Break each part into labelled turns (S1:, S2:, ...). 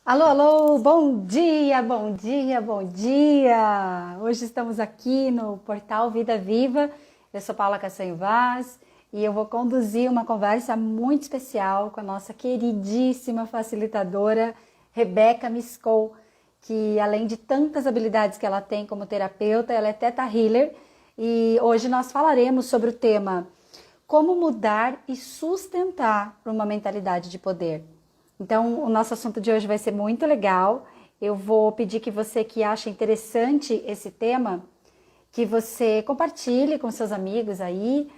S1: Alô, alô, bom dia, bom dia, bom dia! Hoje estamos aqui no portal Vida Viva. Eu sou Paula Castanho Vaz e eu vou conduzir uma conversa muito especial com a nossa queridíssima facilitadora Rebeca Miscou, que além de tantas habilidades que ela tem como terapeuta, ela é Theta Healer e hoje nós falaremos sobre o tema como mudar e sustentar uma mentalidade de poder. Então, o nosso assunto de hoje vai ser muito legal. Eu vou pedir que você que acha interessante esse tema, que você compartilhe com seus amigos aí.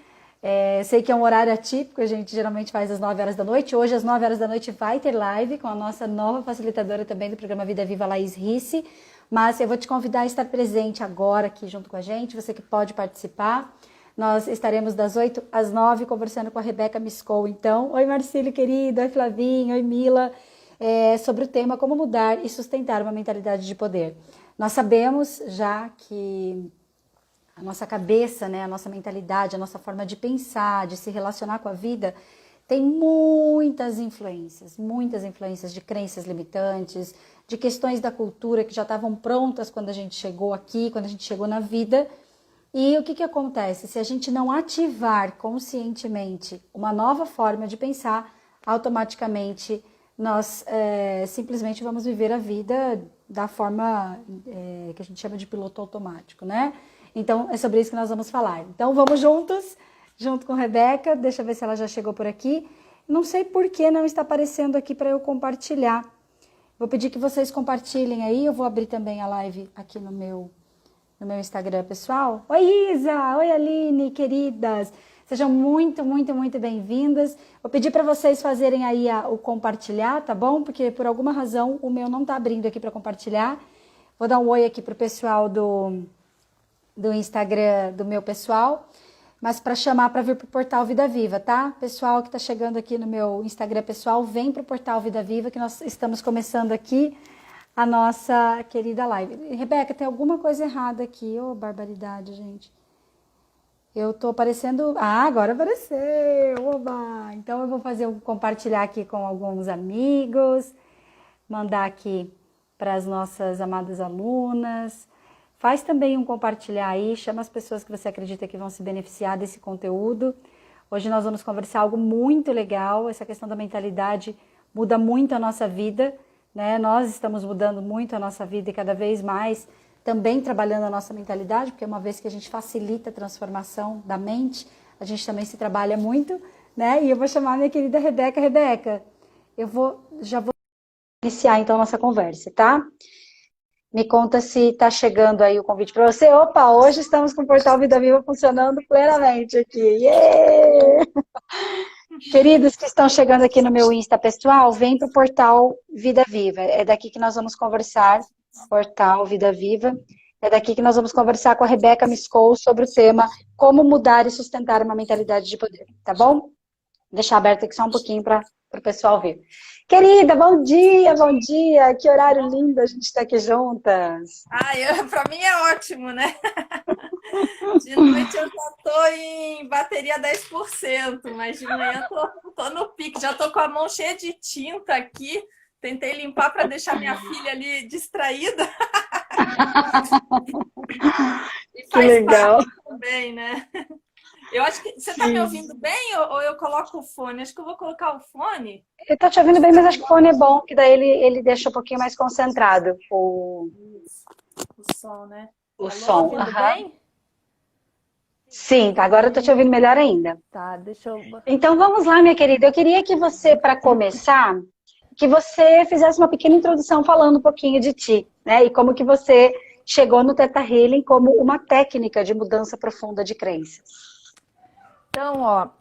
S1: Sei que é um horário atípico, a gente geralmente faz às 9 horas da noite. Hoje, às 9 horas da noite, vai ter live com a nossa nova facilitadora também do programa Vida Viva, Laís Risse. Mas eu vou te convidar a estar presente agora aqui junto com a gente, você que pode participar. Nós estaremos das 8 às 9 conversando com a Rebeca Miscou, então. Oi, Marcílio, querido. Oi, Flavinho. Oi, Mila. Sobre o tema como mudar e sustentar uma mentalidade de poder. Nós sabemos já que a nossa cabeça, né, a nossa mentalidade, a nossa forma de pensar, de se relacionar com a vida, tem muitas influências de crenças limitantes, de questões da cultura que já estavam prontas quando a gente chegou aqui, quando a gente chegou na vida. E o que acontece? Se a gente não ativar conscientemente uma nova forma de pensar, automaticamente nós simplesmente vamos viver a vida da forma que a gente chama de piloto automático, né? Então, é sobre isso que nós vamos falar. Então, vamos juntos, junto com a Rebeca. Deixa eu ver se ela já chegou por aqui. Não sei por que não está aparecendo aqui para eu compartilhar. Vou pedir que vocês compartilhem aí. Eu vou abrir também a live aqui no meu Instagram pessoal. Oi, Isa! Oi, Aline, queridas! Sejam muito bem-vindas. Vou pedir para vocês fazerem aí o compartilhar, tá bom? Porque por alguma razão o meu não tá abrindo aqui para compartilhar. Vou dar um oi aqui pro pessoal do Instagram do meu pessoal, mas para chamar para vir pro portal Vida Viva, tá? Pessoal que tá chegando aqui no meu Instagram pessoal, vem pro portal Vida Viva que nós estamos começando aqui a nossa querida live. Rebeca, tem alguma coisa errada aqui. Ô, barbaridade, gente. Eu tô aparecendo... Ah, agora apareceu! Oba! Então eu vou compartilhar aqui com alguns amigos, mandar aqui para as nossas amadas alunas. Faz também um compartilhar aí, chama as pessoas que você acredita que vão se beneficiar desse conteúdo. Hoje nós vamos conversar algo muito legal. Essa questão da mentalidade muda muito a nossa vida, né? Nós estamos mudando muito a nossa vida e cada vez mais também trabalhando a nossa mentalidade, porque uma vez que a gente facilita a transformação da mente, a gente também se trabalha muito, né? E eu vou chamar a minha querida Rebeca. Rebeca, já vou iniciar então a nossa conversa, tá? Me conta se tá chegando aí o convite para você. Opa, hoje estamos com o Portal Vida Viva funcionando plenamente aqui. Yeah! Queridos que estão chegando aqui no meu Insta pessoal, vem para o portal Vida Viva. É daqui que nós vamos conversar, portal Vida Viva. É daqui que nós vamos conversar com a Rebeca Miscou sobre o tema como mudar e sustentar uma mentalidade de poder, tá bom? Vou deixar aberto aqui só um pouquinho para o pessoal ver. Querida, bom dia, bom dia. Que horário lindo a gente estar aqui juntas.
S2: Para mim é ótimo, né? De noite eu já tô em bateria 10%, mas de manhã tô no pique. Já tô com a mão cheia de tinta aqui. Tentei limpar para deixar minha filha ali distraída. E
S1: Que
S2: faz
S1: legal.
S2: parte também, né? Eu acho que você está me ouvindo bem ou eu coloco o fone? Acho que eu vou colocar o fone.
S1: Eu tô te ouvindo bem, mas acho que o fone é bom, que daí ele deixa um pouquinho mais concentrado
S2: O som, né?
S1: o
S2: Alô,
S1: som.
S2: ouvindo bem?
S1: Sim, tá, agora eu tô te ouvindo melhor ainda.
S2: Tá, deixa eu...
S1: Então vamos lá, minha querida. Eu queria que você, para começar, que você fizesse uma pequena introdução falando um pouquinho de ti, né? E como que você chegou no Theta Healing como uma técnica de mudança profunda de crenças.
S2: Então,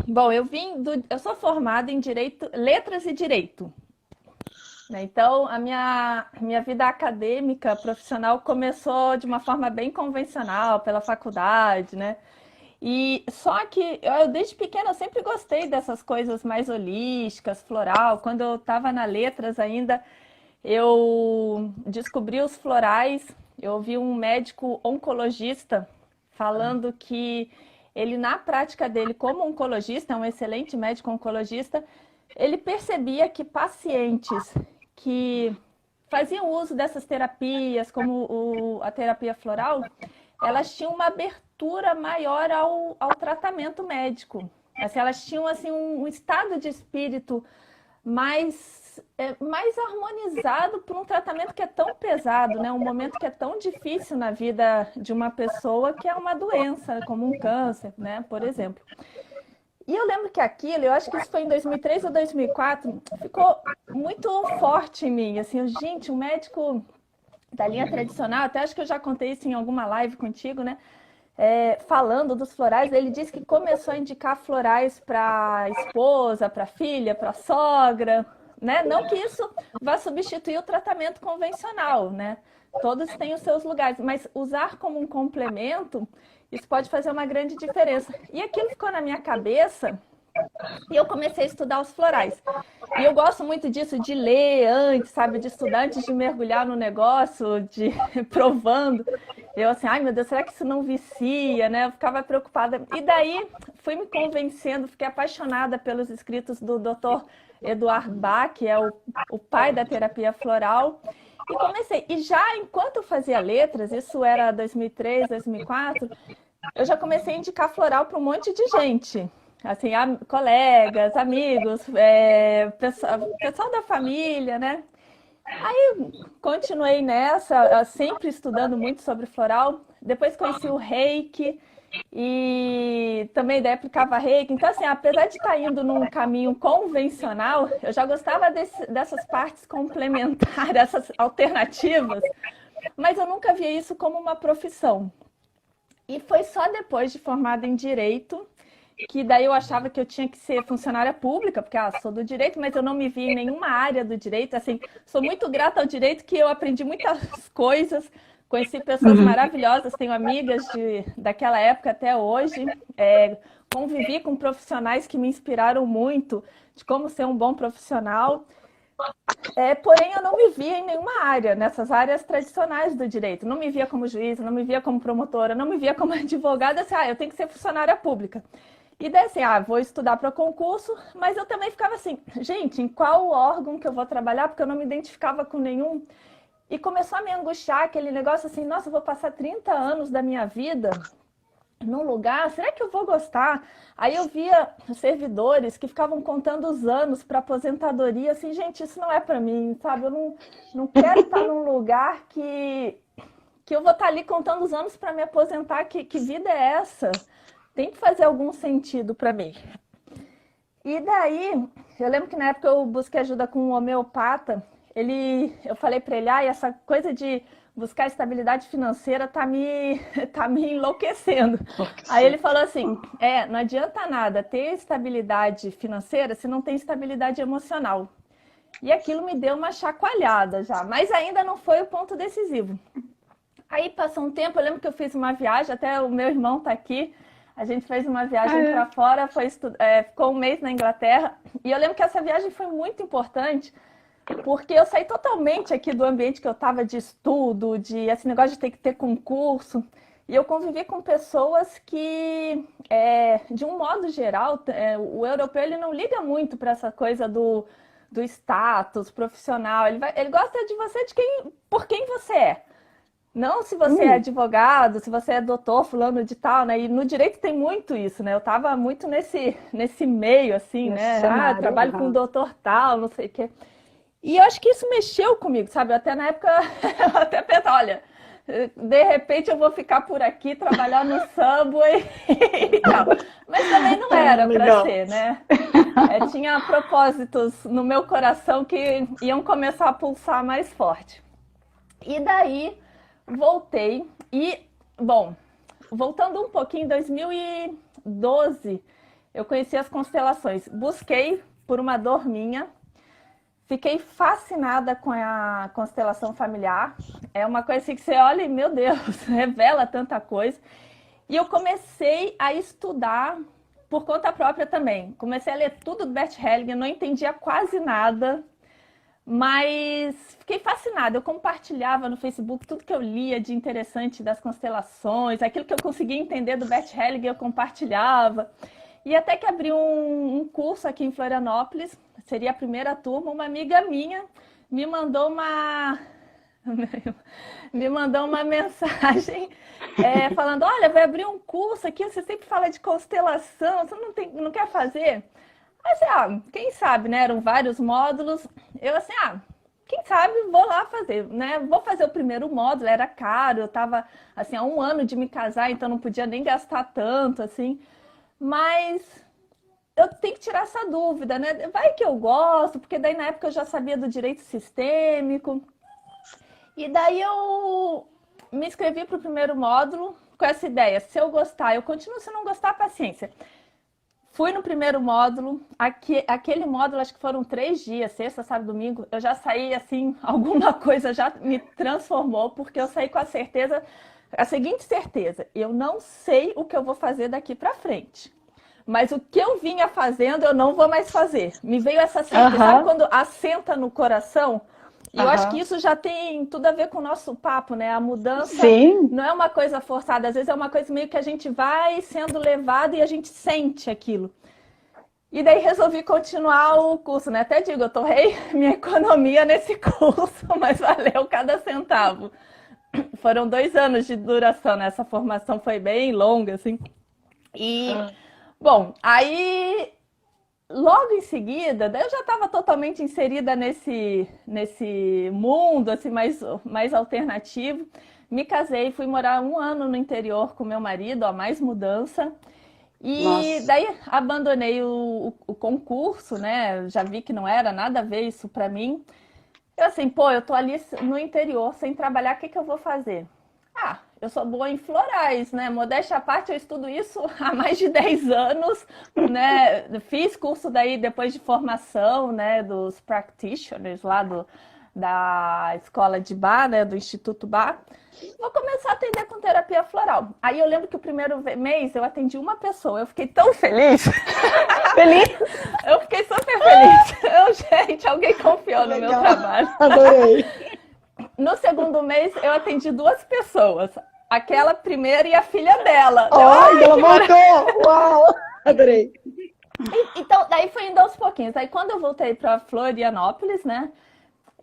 S2: bom, eu sou formada em direito, letras e direito, né? Então, a minha vida acadêmica, profissional, começou de uma forma bem convencional, pela faculdade, né? E só que eu desde pequena eu sempre gostei dessas coisas mais holísticas, floral. Quando eu estava na letras ainda, eu descobri os florais. Eu ouvi um médico oncologista falando que ele, na prática dele como oncologista, é um excelente médico oncologista, ele percebia que pacientes que faziam uso dessas terapias, como a terapia floral, elas tinham uma abertura maior ao tratamento médico. Assim, elas tinham assim, um estado de espírito mais harmonizado por um tratamento que é tão pesado, né? Um momento que é tão difícil na vida de uma pessoa, que é uma doença, como um câncer, né? Por exemplo. E eu lembro que aquilo, eu acho que isso foi em 2003 ou 2004, ficou muito forte em mim. Assim, gente, um médico da linha tradicional, até acho que eu já contei isso em alguma live contigo, né? Falando dos florais, ele disse que começou a indicar florais para a esposa, para a filha, para a sogra, né? Não que isso vá substituir o tratamento convencional, né? Todos têm os seus lugares, mas usar como um complemento, isso pode fazer uma grande diferença. E aquilo ficou na minha cabeça e eu comecei a estudar os florais. E eu gosto muito disso, de ler antes, sabe? De estudar antes de mergulhar no negócio, de provando. Eu assim, ai meu Deus, será que isso não vicia, né? Eu ficava preocupada. E daí fui me convencendo, fiquei apaixonada pelos escritos do Dr. Eduard Bach, que é o pai da terapia floral. E comecei. E já enquanto eu fazia letras, isso era 2003, 2004, eu já comecei a indicar floral para um monte de gente. Assim, colegas, amigos, pessoal da família, né? Aí continuei nessa, sempre estudando muito sobre floral. Depois conheci o Reiki e também daí aplicava Reiki. Então, assim, apesar de estar indo num caminho convencional, eu já gostava dessas partes complementares, dessas alternativas, mas eu nunca via isso como uma profissão. E foi só depois de formada em Direito que daí eu achava que eu tinha que ser funcionária pública, porque sou do direito, mas eu não me vi em nenhuma área do direito. Assim, sou muito grata ao direito, que eu aprendi muitas coisas, conheci pessoas maravilhosas, tenho amigas daquela época até hoje, convivi com profissionais que me inspiraram muito de como ser um bom profissional. Porém, eu não me via em nenhuma área, nessas áreas tradicionais do direito. Não me via como juíza, não me via como promotora, não me via como advogada. Assim, eu tenho que ser funcionária pública. E daí assim, vou estudar para concurso, mas eu também ficava assim, gente, em qual órgão que eu vou trabalhar? Porque eu não me identificava com nenhum. E começou a me angustiar aquele negócio assim, nossa, eu vou passar 30 anos da minha vida num lugar, será que eu vou gostar? Aí eu via servidores que ficavam contando os anos para aposentadoria, assim, gente, isso não é para mim, sabe? Eu não quero estar num lugar que eu vou estar ali contando os anos para me aposentar, que vida é essa? Tem que fazer algum sentido para mim. E daí, eu lembro que na época eu busquei ajuda com um homeopata, eu falei para ele, essa coisa de buscar estabilidade financeira tá me enlouquecendo. Aí ele falou assim, não adianta nada ter estabilidade financeira se não tem estabilidade emocional. E aquilo me deu uma chacoalhada já, mas ainda não foi o ponto decisivo. Aí passou um tempo, eu lembro que eu fiz uma viagem, até o meu irmão tá aqui, a gente fez uma viagem para fora, ficou um mês na Inglaterra, e eu lembro que essa viagem foi muito importante, porque eu saí totalmente aqui do ambiente que eu estava de estudo, de esse negócio de ter que ter concurso, e eu convivi com pessoas que, de um modo geral, o europeu ele não liga muito para essa coisa do status profissional, ele gosta de você por quem você é. Não se você é advogado, se você é doutor, fulano de tal, né? E no direito tem muito isso, né? Eu tava muito nesse meio, assim, né? Trabalho com doutor tal, não sei o quê. E eu acho que isso mexeu comigo, sabe? Até na época, eu até pensava, olha, de repente eu vou ficar por aqui, trabalhar no Subway e tal. Mas também não era para ser, né? Tinha propósitos no meu coração que iam começar a pulsar mais forte. E daí voltei e, bom, voltando um pouquinho, em 2012, eu conheci as constelações. Busquei por uma dor minha, fiquei fascinada com a constelação familiar. É uma coisa assim que você olha e, meu Deus, revela tanta coisa. E eu comecei a estudar por conta própria também. Comecei a ler tudo do Bert Hellinger, não entendia quase nada. Mas fiquei fascinada, eu compartilhava no Facebook tudo que eu lia de interessante das constelações, aquilo que eu conseguia entender do Bert Hellinger eu compartilhava. E até que abri um curso aqui em Florianópolis, seria a primeira turma, uma amiga minha me mandou uma me mandou uma mensagem falando, olha, vai abrir um curso aqui, você sempre fala de constelação, você não quer fazer? Aí assim, quem sabe, né? Eram vários módulos. Eu assim, quem sabe vou lá fazer, né? Vou fazer o primeiro módulo, era caro, eu tava assim, há 1 ano de me casar, então não podia nem gastar tanto, assim. Mas eu tenho que tirar essa dúvida, né? Vai que eu gosto, porque daí na época eu já sabia do direito sistêmico. E daí eu me inscrevi para o primeiro módulo com essa ideia. Se eu gostar, eu continuo. Se não gostar, paciência. Fui no primeiro módulo. Aquele módulo, acho que foram 3 dias, sexta, sábado, domingo. Eu já saí assim, alguma coisa já me transformou, porque eu saí com a seguinte certeza. Eu não sei o que eu vou fazer daqui para frente. Mas o que eu vinha fazendo, eu não vou mais fazer. Me veio essa certeza. Sabe quando assenta no coração? E eu acho que isso já tem tudo a ver com o nosso papo, né? A mudança não é uma coisa forçada. Às vezes é uma coisa meio que a gente vai sendo levado e a gente sente aquilo. E daí resolvi continuar o curso, né? Até digo, eu torrei minha economia nesse curso, mas valeu cada centavo. Foram 2 anos de duração, né? Essa formação foi bem longa, assim. E, bom, aí... Logo em seguida, daí eu já estava totalmente inserida nesse mundo assim, mais alternativo. Me casei, fui morar 1 ano no interior com meu marido, mais mudança. E daí abandonei o concurso, né? Já vi que não era nada a ver isso para mim. Eu assim, eu tô ali no interior sem trabalhar, o que eu vou fazer? Eu sou boa em florais, né? Modéstia à parte, eu estudo isso há mais de 10 anos, né? Fiz curso daí depois de formação, né? Dos practitioners lá da escola de Bach, né? Do Instituto Bach. Vou começar a atender com terapia floral. Aí eu lembro que o primeiro mês eu atendi uma pessoa. Eu fiquei tão feliz.
S3: Feliz?
S2: Eu fiquei super feliz. Gente, alguém confiou no meu trabalho.
S3: Adorei.
S2: No segundo mês, eu atendi 2 pessoas. Aquela primeira e a filha dela.
S3: Ela voltou! Uau! Adorei.
S2: Então, daí foi indo aos pouquinhos. Aí, quando eu voltei para Florianópolis, né?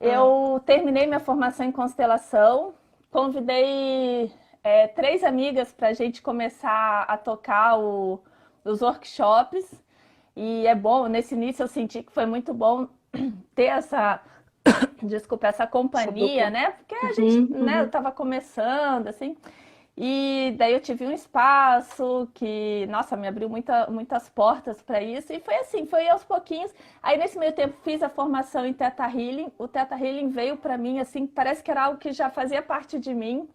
S2: Eu terminei minha formação em constelação. Convidei 3 amigas para a gente começar a tocar os workshops. E é bom, nesse início eu senti que foi muito bom ter essa companhia, né? Porque a gente, né, eu tava começando, assim. E daí eu tive um espaço que, nossa, me abriu muitas portas para isso. E foi assim, foi aos pouquinhos. Aí nesse meio tempo fiz a formação em Theta Healing. O Theta Healing veio para mim, assim, parece que era algo que já fazia parte de mim.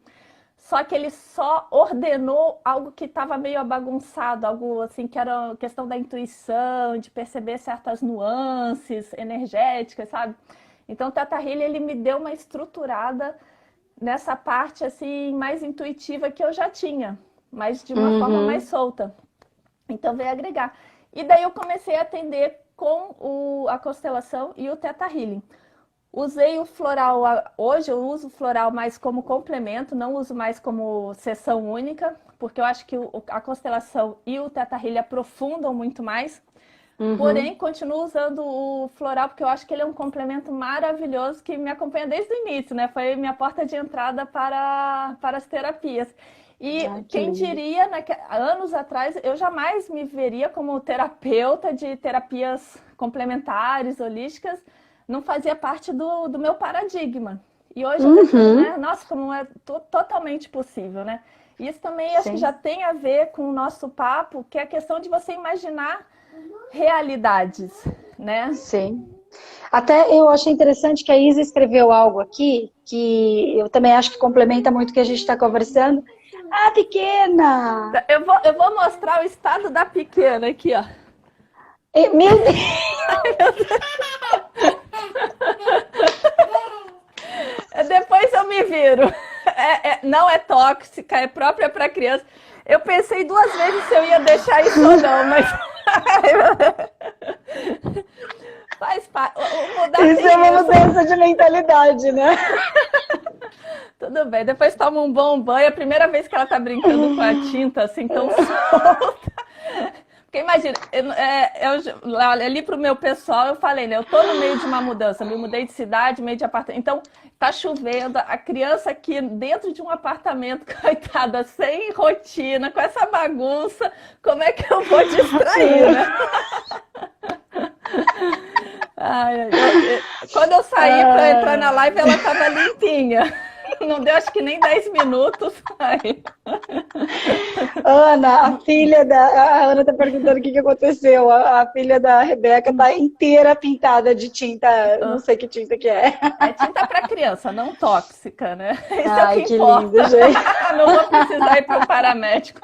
S2: Só que ele só ordenou algo que estava meio bagunçado, algo assim que era questão da intuição, de perceber certas nuances energéticas, sabe? Então, o Theta Healing, ele me deu uma estruturada nessa parte assim mais intuitiva que eu já tinha, mas de uma forma mais solta. Então, veio agregar. E daí eu comecei a atender com a constelação e o Theta Healing. Usei o floral, hoje eu uso o floral mais como complemento, não uso mais como sessão única, porque eu acho que a constelação e o Theta Healing aprofundam muito mais. Porém, continuo usando o floral porque eu acho que ele é um complemento maravilhoso que me acompanha desde o início, né? Foi minha porta de entrada para as terapias. E quem diria, anos atrás, eu jamais me veria como terapeuta de terapias complementares, holísticas, não fazia parte do meu paradigma. E hoje, né? Nossa, como é totalmente possível, né? E isso também acho que já tem a ver com o nosso papo, que é a questão de você imaginar realidades, né?
S3: Sim. Até eu achei interessante que a Isa escreveu algo aqui, que eu também acho que complementa muito o que a gente está conversando. Ah, pequena!
S2: Eu vou mostrar o estado da pequena aqui, ó.
S3: Meu Deus!
S2: Depois eu me viro. Não é tóxica, é própria para criança. Eu pensei 2 vezes se eu ia deixar isso ou não, mas... Faz parte.
S3: Isso é uma mudança de mentalidade, né?
S2: Tudo bem, depois toma um bom banho. É a primeira vez que ela tá brincando com a tinta assim tão solta. Porque imagina, ali pro meu pessoal, eu falei, né? Eu tô no meio de uma mudança, me mudei de cidade, meio de apartamento. Então, tá chovendo, a criança aqui dentro de um apartamento, coitada, sem rotina, com essa bagunça, como é que eu vou distrair, né? Quando eu saí para entrar na live, ela tava limpinha. Não deu, acho que nem 10 minutos.
S3: Ana, a filha da... A Ana tá perguntando o que aconteceu. A filha da Rebeca tá inteira pintada de tinta, não sei que tinta que é.
S2: É tinta para criança, não tóxica, né? Isso
S3: Ai,
S2: é o que
S3: lindo,
S2: importa.
S3: gente.
S2: Não vou precisar ir para um paramédico.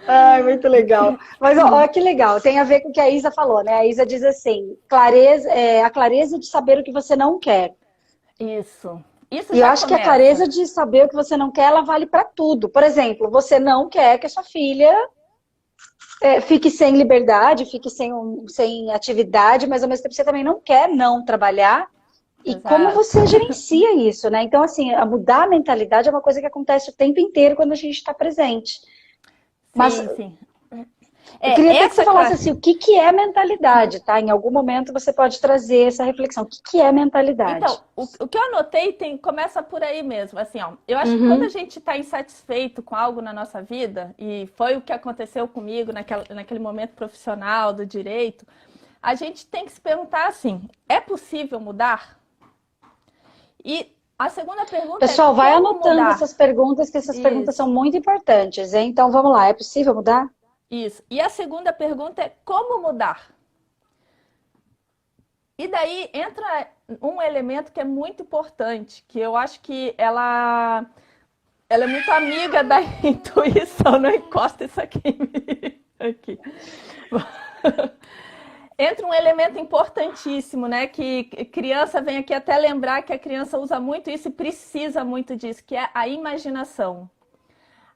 S3: Ai, muito legal. Mas olha que legal, tem a ver com o que a Isa falou, né? A Isa diz assim, a clareza de saber o que você não quer.
S2: Isso
S3: E eu acho que a clareza de saber o que você não quer, ela vale para tudo. Por exemplo, você não quer que a sua filha fique sem liberdade, fique sem atividade, mas ao mesmo tempo você também não quer não trabalhar. E
S2: Exato.
S3: como você gerencia isso, né? Então, assim, mudar a mentalidade é uma coisa que acontece o tempo inteiro quando a gente está presente. Mas
S2: sim.
S3: Eu queria até que você falasse assim, o que é mentalidade, tá? Em algum momento você pode trazer essa reflexão. O que é mentalidade?
S2: Então, o que eu anotei começa por aí mesmo. Assim, ó, eu acho que quando a gente está insatisfeito com algo na nossa vida, e foi o que aconteceu comigo naquele momento profissional do direito, a gente tem que se perguntar assim, é possível mudar? E a segunda pergunta
S3: Pessoal, vai anotando
S2: mudar?
S3: essas perguntas, que essas perguntas são muito importantes, hein? Então, vamos lá, é possível mudar?
S2: Isso. E a segunda pergunta é como mudar? E daí entra um elemento que é muito importante, que eu acho que ela é muito amiga da intuição. Não encosta isso aqui em mim. Aqui. Entra um elemento importantíssimo, né? Que criança vem aqui até lembrar que a criança usa muito isso e precisa muito disso, que é a imaginação.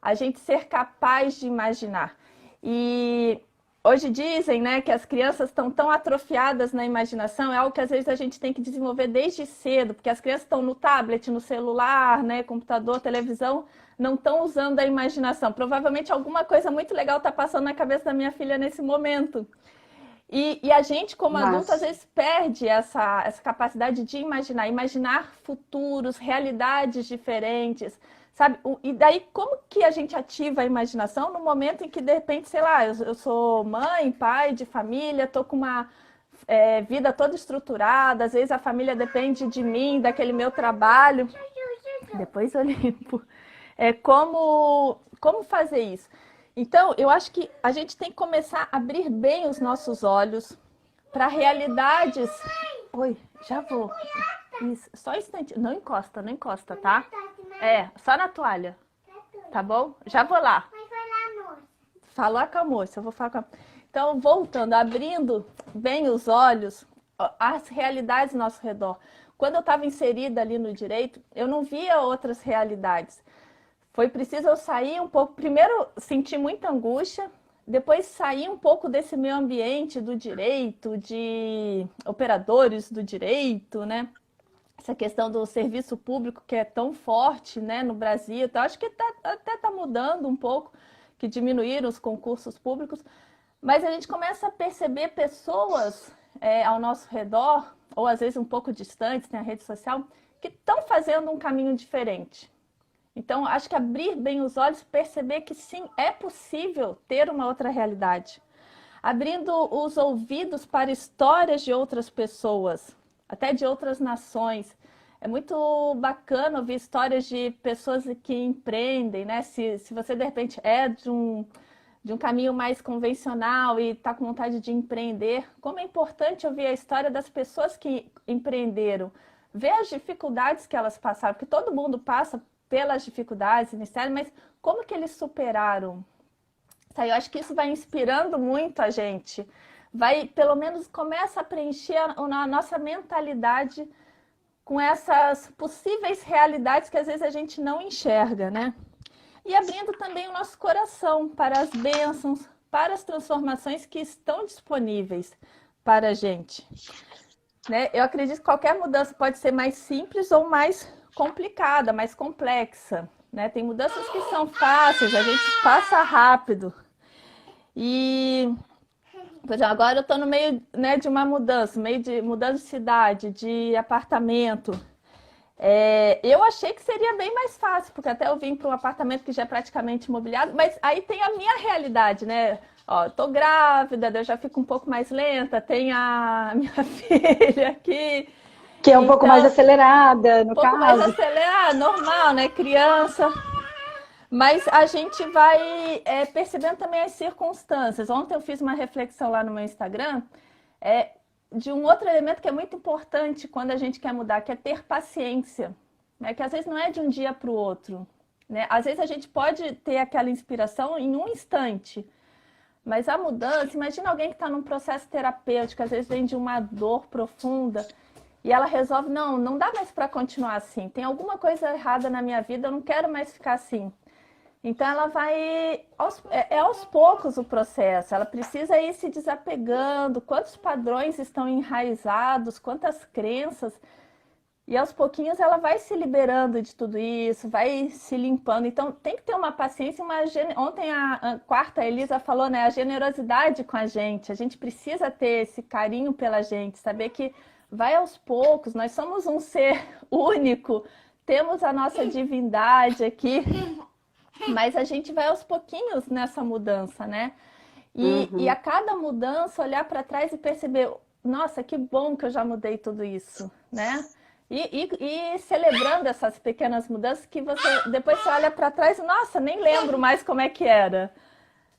S2: A gente ser capaz de imaginar. E hoje dizem, né, que as crianças estão tão atrofiadas na imaginação, é algo que às vezes a gente tem que desenvolver desde cedo, porque as crianças estão no tablet, no celular, né, computador, televisão, não estão usando a imaginação. Provavelmente alguma coisa muito legal está passando na cabeça da minha filha nesse momento. E a gente, como adulto, às vezes perde essa capacidade de imaginar futuros, realidades diferentes, sabe? E daí, como que a gente ativa a imaginação no momento em que, de repente, sei lá, eu sou mãe, pai de família, estou com uma vida toda estruturada, às vezes a família depende de mim, daquele meu trabalho. Depois eu limpo. Como fazer isso? Então, eu acho que a gente tem que começar a abrir bem os nossos olhos para realidades... Oi, já vou. Isso, só um instante. Não encosta, tá? Só na toalha. Tá bom? Já vou lá. Falar com a moça, eu vou falar com a... Então, voltando, abrindo bem os olhos, as realidades ao nosso redor. Quando eu estava inserida ali no direito, eu não via outras realidades. Foi preciso eu sair um pouco, primeiro senti muita angústia, depois sair um pouco desse meio ambiente do direito, de operadores do direito, né? Essa questão do serviço público que é tão forte, né, no Brasil. Então, acho que até está mudando um pouco, que diminuíram os concursos públicos, mas a gente começa a perceber pessoas ao nosso redor, ou às vezes um pouco distantes, tem a rede social, que estão fazendo um caminho diferente. Então, acho que abrir bem os olhos, perceber que sim, é possível ter uma outra realidade. Abrindo os ouvidos para histórias de outras pessoas, até de outras nações. É muito bacana ouvir histórias de pessoas que empreendem, né? Se você, de repente, é de um caminho mais convencional e está com vontade de empreender, como é importante ouvir a história das pessoas que empreenderam, ver as dificuldades que elas passaram, porque todo mundo passa pelas dificuldades iniciais, mas como que eles superaram? Eu acho que isso vai inspirando muito a gente. Vai, pelo menos, começa a preencher a nossa mentalidade com essas possíveis realidades que às vezes a gente não enxerga, né? E abrindo também o nosso coração para as bênçãos, para as transformações que estão disponíveis para a gente. Né? Eu acredito que qualquer mudança pode ser mais simples ou mais complicada, mais complexa, né? Tem mudanças que são fáceis, a gente passa rápido. E, por exemplo, agora eu estou no meio, né, de uma mudança, meio de mudança de cidade, de apartamento. Eu achei que seria bem mais fácil, porque até eu vim para um apartamento que já é praticamente imobiliado, mas aí tem a minha realidade, né? Ó, tô grávida, daí eu já fico um pouco mais lenta, tem a minha filha aqui,
S3: Que é um pouco mais
S2: então,
S3: acelerada,
S2: um
S3: no
S2: pouco mais
S3: caso.
S2: acelerado, normal, né? Criança. Mas a gente vai percebendo também as circunstâncias. Ontem eu fiz uma reflexão lá no meu Instagram, é, de um outro elemento que é muito importante quando a gente quer mudar, que é ter paciência, né? Que às vezes não é de um dia para o outro, né? Às vezes a gente pode ter aquela inspiração em um instante, mas a mudança, imagina alguém que está num processo terapêutico, às vezes vem de uma dor profunda e ela resolve, não dá mais para continuar assim, tem alguma coisa errada na minha vida, eu não quero mais ficar assim. Então ela vai aos poucos o processo, ela precisa ir se desapegando, quantos padrões estão enraizados, quantas crenças, e aos pouquinhos ela vai se liberando de tudo isso, vai se limpando. Então tem que ter uma paciência, ontem a quarta Elisa falou, né, a generosidade com a gente precisa ter esse carinho pela gente, saber que vai aos poucos, nós somos um ser único, temos a nossa divindade aqui, mas a gente vai aos pouquinhos nessa mudança, né? E a cada mudança olhar para trás e perceber, nossa, que bom que eu já mudei tudo isso, né? E celebrando essas pequenas mudanças que você depois você olha para trás e, nossa, nem lembro mais como é que era,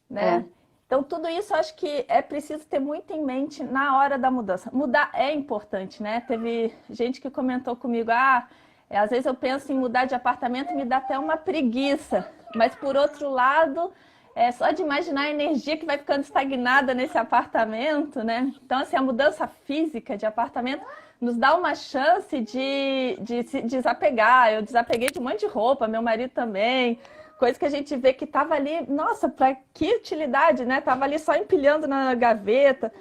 S2: né?
S3: É.
S2: Então, tudo isso acho que é preciso ter muito em mente na hora da mudança. Mudar é importante, né? Teve gente que comentou comigo, às vezes eu penso em mudar de apartamento e me dá até uma preguiça. Mas, por outro lado, é só de imaginar a energia que vai ficando estagnada nesse apartamento, né? Então, assim, a mudança física de apartamento nos dá uma chance de se desapegar. Eu desapeguei de um monte de roupa, meu marido também. Coisa que a gente vê que estava ali, nossa, para que utilidade, né? Tava ali só empilhando na gaveta.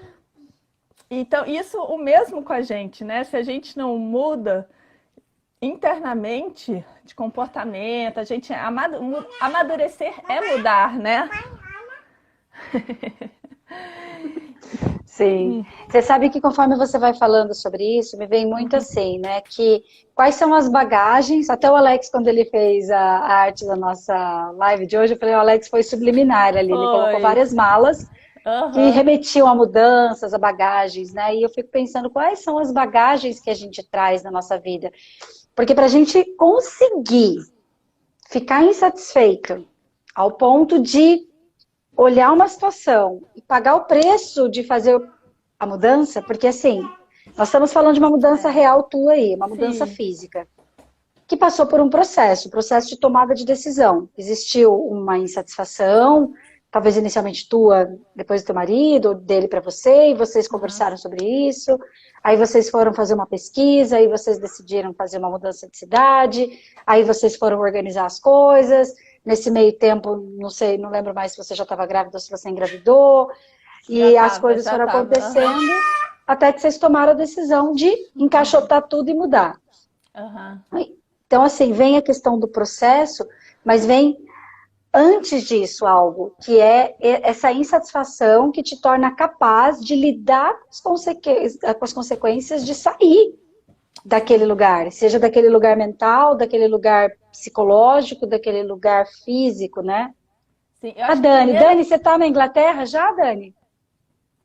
S2: Então, isso o mesmo com a gente, né? Se a gente não muda internamente de comportamento, a gente amadurecer é mudar, né?
S3: Sim. Você sabe que conforme você vai falando sobre isso, me vem muito assim, né? Que quais são as bagagens? Até o Alex, quando ele fez a arte da nossa live de hoje, eu falei, o Alex foi subliminar ali, ele colocou
S2: Foi.
S3: várias malas que
S2: Aham.
S3: remetiam a mudanças, a bagagens, né? E eu fico pensando quais são as bagagens que a gente traz na nossa vida. Porque para a gente conseguir ficar insatisfeito ao ponto de olhar uma situação e pagar o preço de fazer a mudança, porque assim, nós estamos falando de uma mudança real tua aí, uma mudança
S2: Sim.
S3: física, que passou por um processo de tomada de decisão. Existiu uma insatisfação, talvez inicialmente tua, depois do teu marido, dele para você, e vocês
S2: Aham.
S3: conversaram sobre isso, aí vocês foram fazer uma pesquisa, aí vocês decidiram fazer uma mudança de cidade, aí vocês foram organizar as coisas, nesse meio tempo, não sei, não lembro mais se você já estava grávida ou se você engravidou,
S2: Já
S3: e as
S2: tava,
S3: coisas
S2: já
S3: foram
S2: tava. Aham.
S3: acontecendo, até que vocês tomaram a decisão de encaixotar tudo e mudar.
S2: Aham.
S3: Então, assim, vem a questão do processo, mas vem antes disso algo, que é essa insatisfação que te torna capaz de lidar com as consequências de sair daquele lugar, seja daquele lugar mental, daquele lugar psicológico, daquele lugar físico, né?
S2: Sim, eu
S3: A
S2: acho que
S3: Dani,
S2: primeiro.
S3: Dani, você está na Inglaterra já, Dani?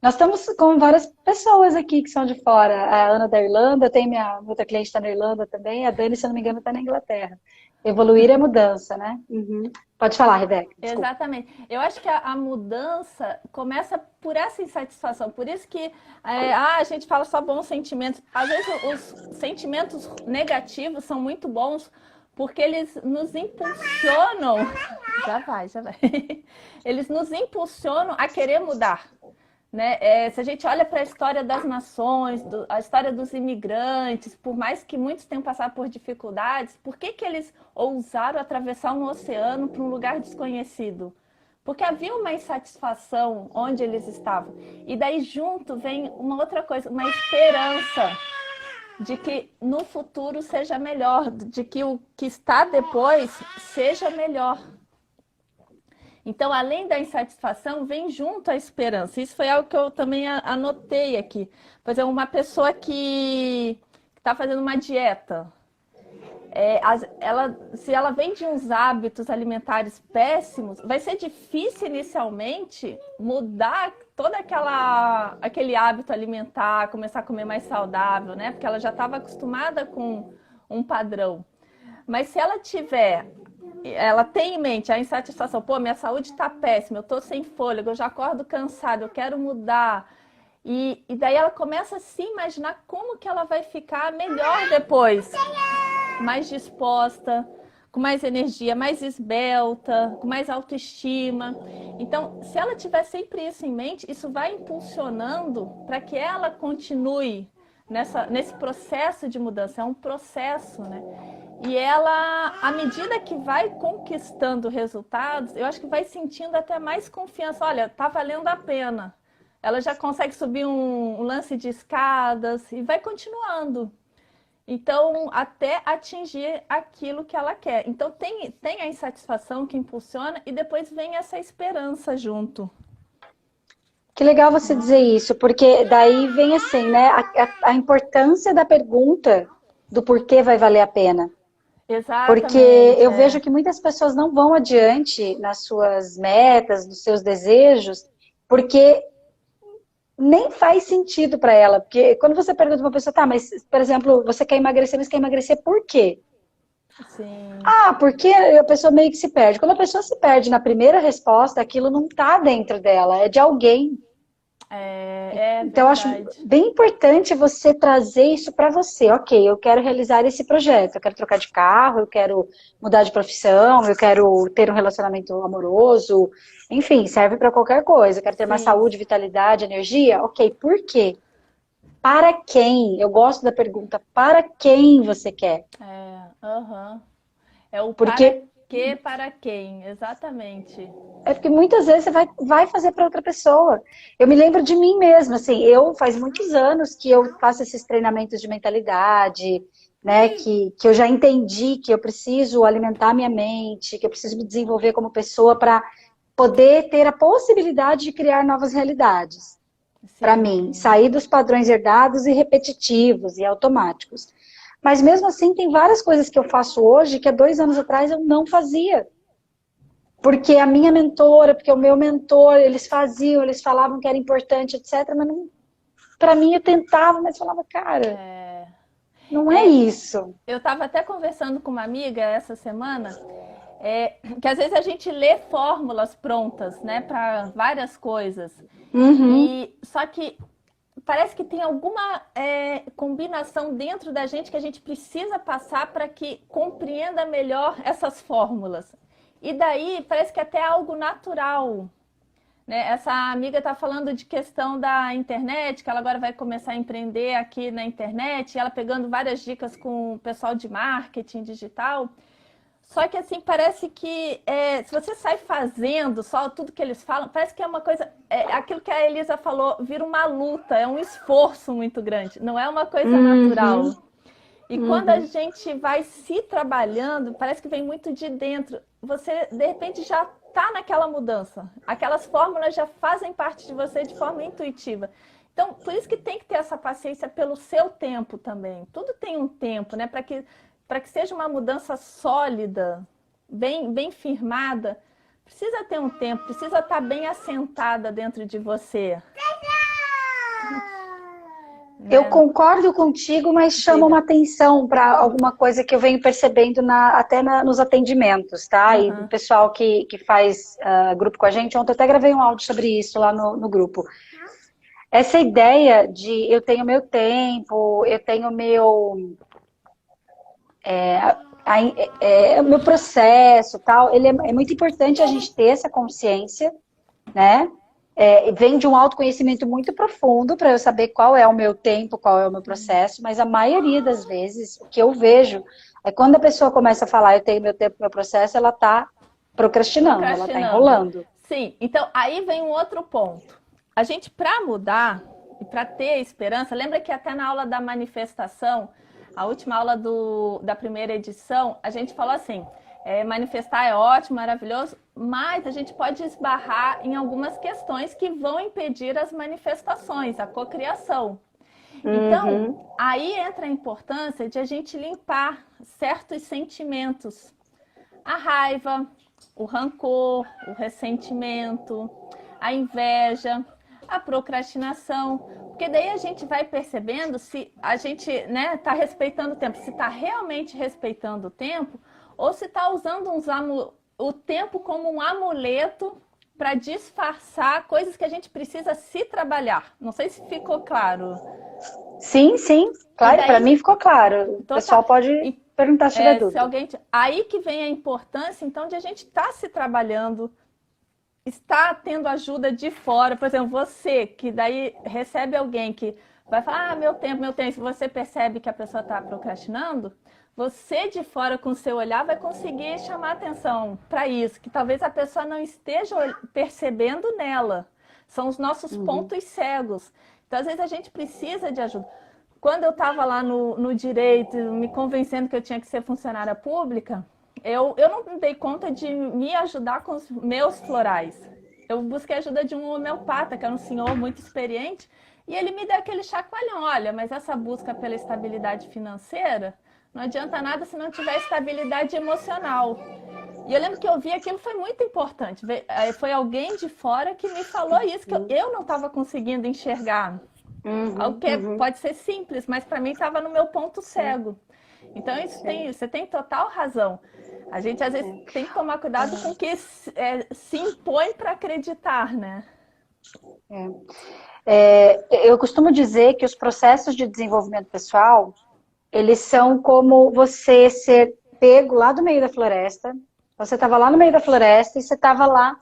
S3: Nós estamos com várias pessoas aqui que são de fora. A Ana da Irlanda, tem minha outra cliente está na Irlanda também. A Dani, se eu não me engano, está na Inglaterra. Evoluir é mudança, né? Uhum. Pode falar, Rebeca, desculpa.
S2: Exatamente. Eu acho que a mudança começa por essa insatisfação. Por isso que a gente fala só bons sentimentos. Às vezes os sentimentos negativos são muito bons porque eles nos impulsionam. Já vai, já vai. Eles nos impulsionam a querer mudar. Né? Se a gente olha para a história das nações, a história dos imigrantes, por mais que muitos tenham passado por dificuldades, por que eles ousaram atravessar um oceano para um lugar desconhecido? Porque havia uma insatisfação onde eles estavam. E daí junto vem uma outra coisa, uma esperança de que no futuro seja melhor, de que o que está depois seja melhor. Então, além da insatisfação, vem junto a esperança. Isso foi algo que eu também anotei aqui. Por exemplo, uma pessoa que está fazendo uma dieta, se ela vem de uns hábitos alimentares péssimos, vai ser difícil inicialmente mudar todo aquele hábito alimentar, começar a comer mais saudável, né? Porque ela já estava acostumada com um padrão. Mas se ela tem em mente a insatisfação, pô, minha saúde está péssima, eu estou sem fôlego, eu já acordo cansada, eu quero mudar. E daí ela começa a se imaginar como que ela vai ficar melhor depois. Mais disposta, com mais energia, mais esbelta, com mais autoestima. Então, se ela tiver sempre isso em mente, isso vai impulsionando para que ela continue nesse processo de mudança. É um processo, né? E ela, à medida que vai conquistando resultados, eu acho que vai sentindo até mais confiança. Olha, tá valendo a pena. Ela já consegue subir um lance de escadas e vai continuando. Então, até atingir aquilo que ela quer. Então, tem a insatisfação que impulsiona e depois vem essa esperança junto.
S3: Que legal você dizer isso, porque daí vem assim, né, a importância da pergunta do porquê vai valer a pena.
S2: Exatamente.
S3: Porque eu vejo que muitas pessoas não vão adiante nas suas metas, nos seus desejos, porque nem faz sentido para ela. Porque quando você pergunta para uma pessoa, tá, mas, por exemplo, você quer emagrecer, mas quer emagrecer por quê?
S2: Sim.
S3: Ah, porque a pessoa meio que se perde. Quando a pessoa se perde na primeira resposta, aquilo não tá dentro dela, é de alguém. Então, eu acho bem importante você trazer isso para você. Ok, eu quero realizar esse projeto, eu quero trocar de carro, eu quero mudar de profissão, eu quero ter um relacionamento amoroso, enfim, serve para qualquer coisa. Eu quero ter mais saúde, vitalidade, energia. Ok, por quê? Para quem? Eu gosto da pergunta, para quem você quer?
S2: É o
S3: Porque...
S2: para quem, exatamente.
S3: É porque muitas vezes você vai fazer para outra pessoa. Eu me lembro de mim mesma, assim, faz muitos anos que eu faço esses treinamentos de mentalidade, né, que eu já entendi que eu preciso alimentar minha mente, que eu preciso me desenvolver como pessoa para poder ter a possibilidade de criar novas realidades. Para mim, sair dos padrões herdados e repetitivos e automáticos. Mas mesmo assim, tem várias coisas que eu faço hoje que há 2 anos atrás eu não fazia. Porque a minha mentora, porque o meu mentor, eles falavam que era importante, etc. Mas para mim eu tentava, mas falava, cara, não é isso.
S2: Eu estava até conversando com uma amiga essa semana, que às vezes a gente lê fórmulas prontas, né, para várias coisas. Só que parece que tem alguma combinação dentro da gente que a gente precisa passar para que compreenda melhor essas fórmulas. E daí parece que até é algo natural. Né? Essa amiga está falando de questão da internet, que ela agora vai começar a empreender aqui na internet, e ela pegando várias dicas com o pessoal de marketing digital. Só que assim, parece que se você sai fazendo só tudo que eles falam, parece que é uma coisa, aquilo que a Elisa falou, vira uma luta, é um esforço muito grande, não é uma coisa natural. E quando a gente vai se trabalhando, parece que vem muito de dentro. Você, de repente, já está naquela mudança. Aquelas fórmulas já fazem parte de você de forma intuitiva. Então, por isso que tem que ter essa paciência pelo seu tempo também. Tudo tem um tempo, né? Para que seja uma mudança sólida, bem firmada, precisa ter um tempo, precisa estar bem assentada dentro de você.
S3: Eu concordo contigo, mas chama uma atenção para alguma coisa que eu venho percebendo até nos atendimentos, tá? E o pessoal que faz grupo com a gente, ontem eu até gravei um áudio sobre isso lá no grupo. Essa ideia de eu tenho meu tempo, eu tenho meu processo, tal, ele é muito importante a gente ter essa consciência, né? Vem de um autoconhecimento muito profundo para eu saber qual é o meu tempo, qual é o meu processo, mas a maioria das vezes, o que eu vejo é quando a pessoa começa a falar eu tenho meu tempo, meu processo, ela está procrastinando, ela está enrolando.
S2: Sim, então aí vem um outro ponto. A gente, para mudar e para ter esperança, lembra que até na aula da manifestação, a última aula da primeira edição, a gente falou assim, manifestar é ótimo, maravilhoso, mas a gente pode esbarrar em algumas questões que vão impedir as manifestações, a cocriação. Então, aí entra a importância de a gente limpar certos sentimentos. A raiva, o rancor, o ressentimento, a inveja, a procrastinação. Porque daí a gente vai percebendo se a gente tá respeitando o tempo, se está realmente respeitando o tempo, ou se está usando o tempo como um amuleto para disfarçar coisas que a gente precisa se trabalhar. Não sei se ficou claro.
S3: Sim, sim. Claro, para mim ficou claro. O pessoal pode perguntar se tiver dúvida.
S2: Aí que vem a importância, então, de a gente estar se trabalhando, estar tendo ajuda de fora. Por exemplo, você que daí recebe alguém que vai falar, meu tempo. Se você percebe que a pessoa está procrastinando, você de fora com o seu olhar vai conseguir chamar atenção para isso, que talvez a pessoa não esteja percebendo nela. São os nossos pontos cegos. Então, às vezes, a gente precisa de ajuda. Quando eu estava lá no direito, me convencendo que eu tinha que ser funcionária pública, eu não dei conta de me ajudar com os meus florais. Eu busquei ajuda de um homeopata, que era um senhor muito experiente, e ele me deu aquele chacoalhão. Olha, mas essa busca pela estabilidade financeira não adianta nada se não tiver estabilidade emocional. E eu lembro que eu vi aquilo, foi muito importante. Foi alguém de fora que me falou isso, que eu não estava conseguindo enxergar. Algo que pode ser simples, mas para mim estava no meu ponto cego. Então, você tem total razão. A gente, às vezes, tem que tomar cuidado com o que se impõe para acreditar, né?
S3: Eu costumo dizer que os processos de desenvolvimento pessoal, eles são como você ser pego lá do meio da floresta. Você estava lá no meio da floresta e você estava lá